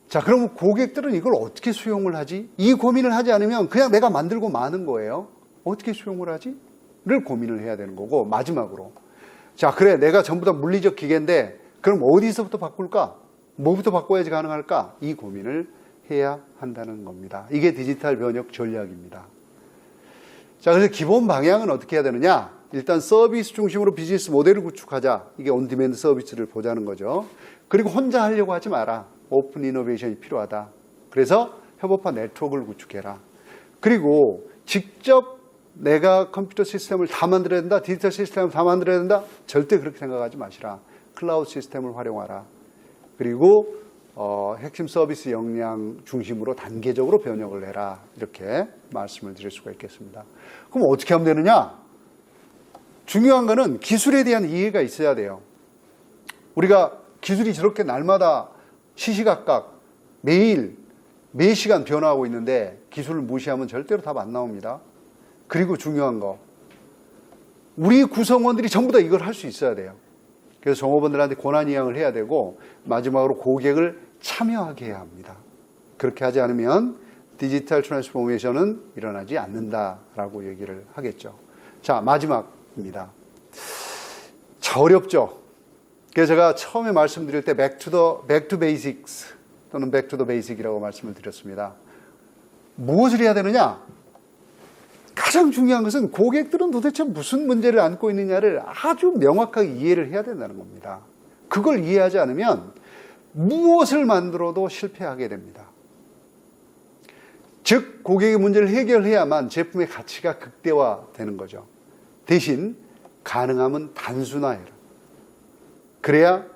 자, 그러면 고객들은 이걸 어떻게 수용을 하지? 이 고민을 하지 않으면 그냥 내가 만들고 마는 거예요. 어떻게 수용을 하지? 를 고민을 해야 되는 거고, 마지막으로, 자, 그래, 내가 전부 다 물리적 기계인데 그럼 어디서부터 바꿀까? 뭐부터 바꿔야지 가능할까? 이 고민을 해야 한다는 겁니다. 이게 디지털 변혁 전략입니다. 자, 그래서 기본 방향은 어떻게 해야 되느냐? 일단 서비스 중심으로 비즈니스 모델을 구축하자. 이게 온디맨드 서비스를 보자는 거죠. 그리고 혼자 하려고 하지 마라. 오픈 이노베이션이 필요하다. 그래서 협업화 네트워크를 구축해라. 그리고 직접 내가 컴퓨터 시스템을 다 만들어야 된다, 디지털 시스템을 다 만들어야 된다, 절대 그렇게 생각하지 마시라. 클라우드 시스템을 활용하라. 그리고 핵심 서비스 역량 중심으로 단계적으로 변혁을 해라. 이렇게 말씀을 드릴 수가 있겠습니다. 그럼 어떻게 하면 되느냐? 중요한 거는 기술에 대한 이해가 있어야 돼요. 우리가 기술이 저렇게 날마다 시시각각 매일 매 시간 변화하고 있는데 기술을 무시하면 절대로 답 안 나옵니다. 그리고 중요한 거, 우리 구성원들이 전부 다 이걸 할 수 있어야 돼요. 그래서 종업원들한테 권한이양을 해야 되고, 마지막으로 고객을 참여하게 해야 합니다. 그렇게 하지 않으면 디지털 트랜스포메이션은 일어나지 않는다라고 얘기를 하겠죠. 자, 마지막입니다. 자, 어렵죠. 그래서 제가 처음에 말씀드릴 때 back to basics 또는 back to the basic이라고 말씀을 드렸습니다. 무엇을 해야 되느냐? 가장 중요한 것은 고객들은 도대체 무슨 문제를 안고 있느냐를 아주 명확하게 이해를 해야 된다는 겁니다. 그걸 이해하지 않으면 무엇을 만들어도 실패하게 됩니다. 즉, 고객의 문제를 해결해야만 제품의 가치가 극대화되는 거죠. 대신 가능하면 단순화해라. 그래야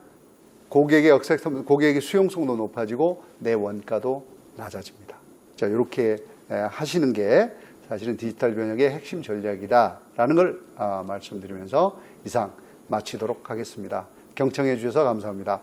고객의 수용성도 높아지고 내 원가도 낮아집니다. 자, 이렇게 하시는 게 사실은 디지털 변혁의 핵심 전략이다라는 걸 말씀드리면서 이상 마치도록 하겠습니다. 경청해 주셔서 감사합니다.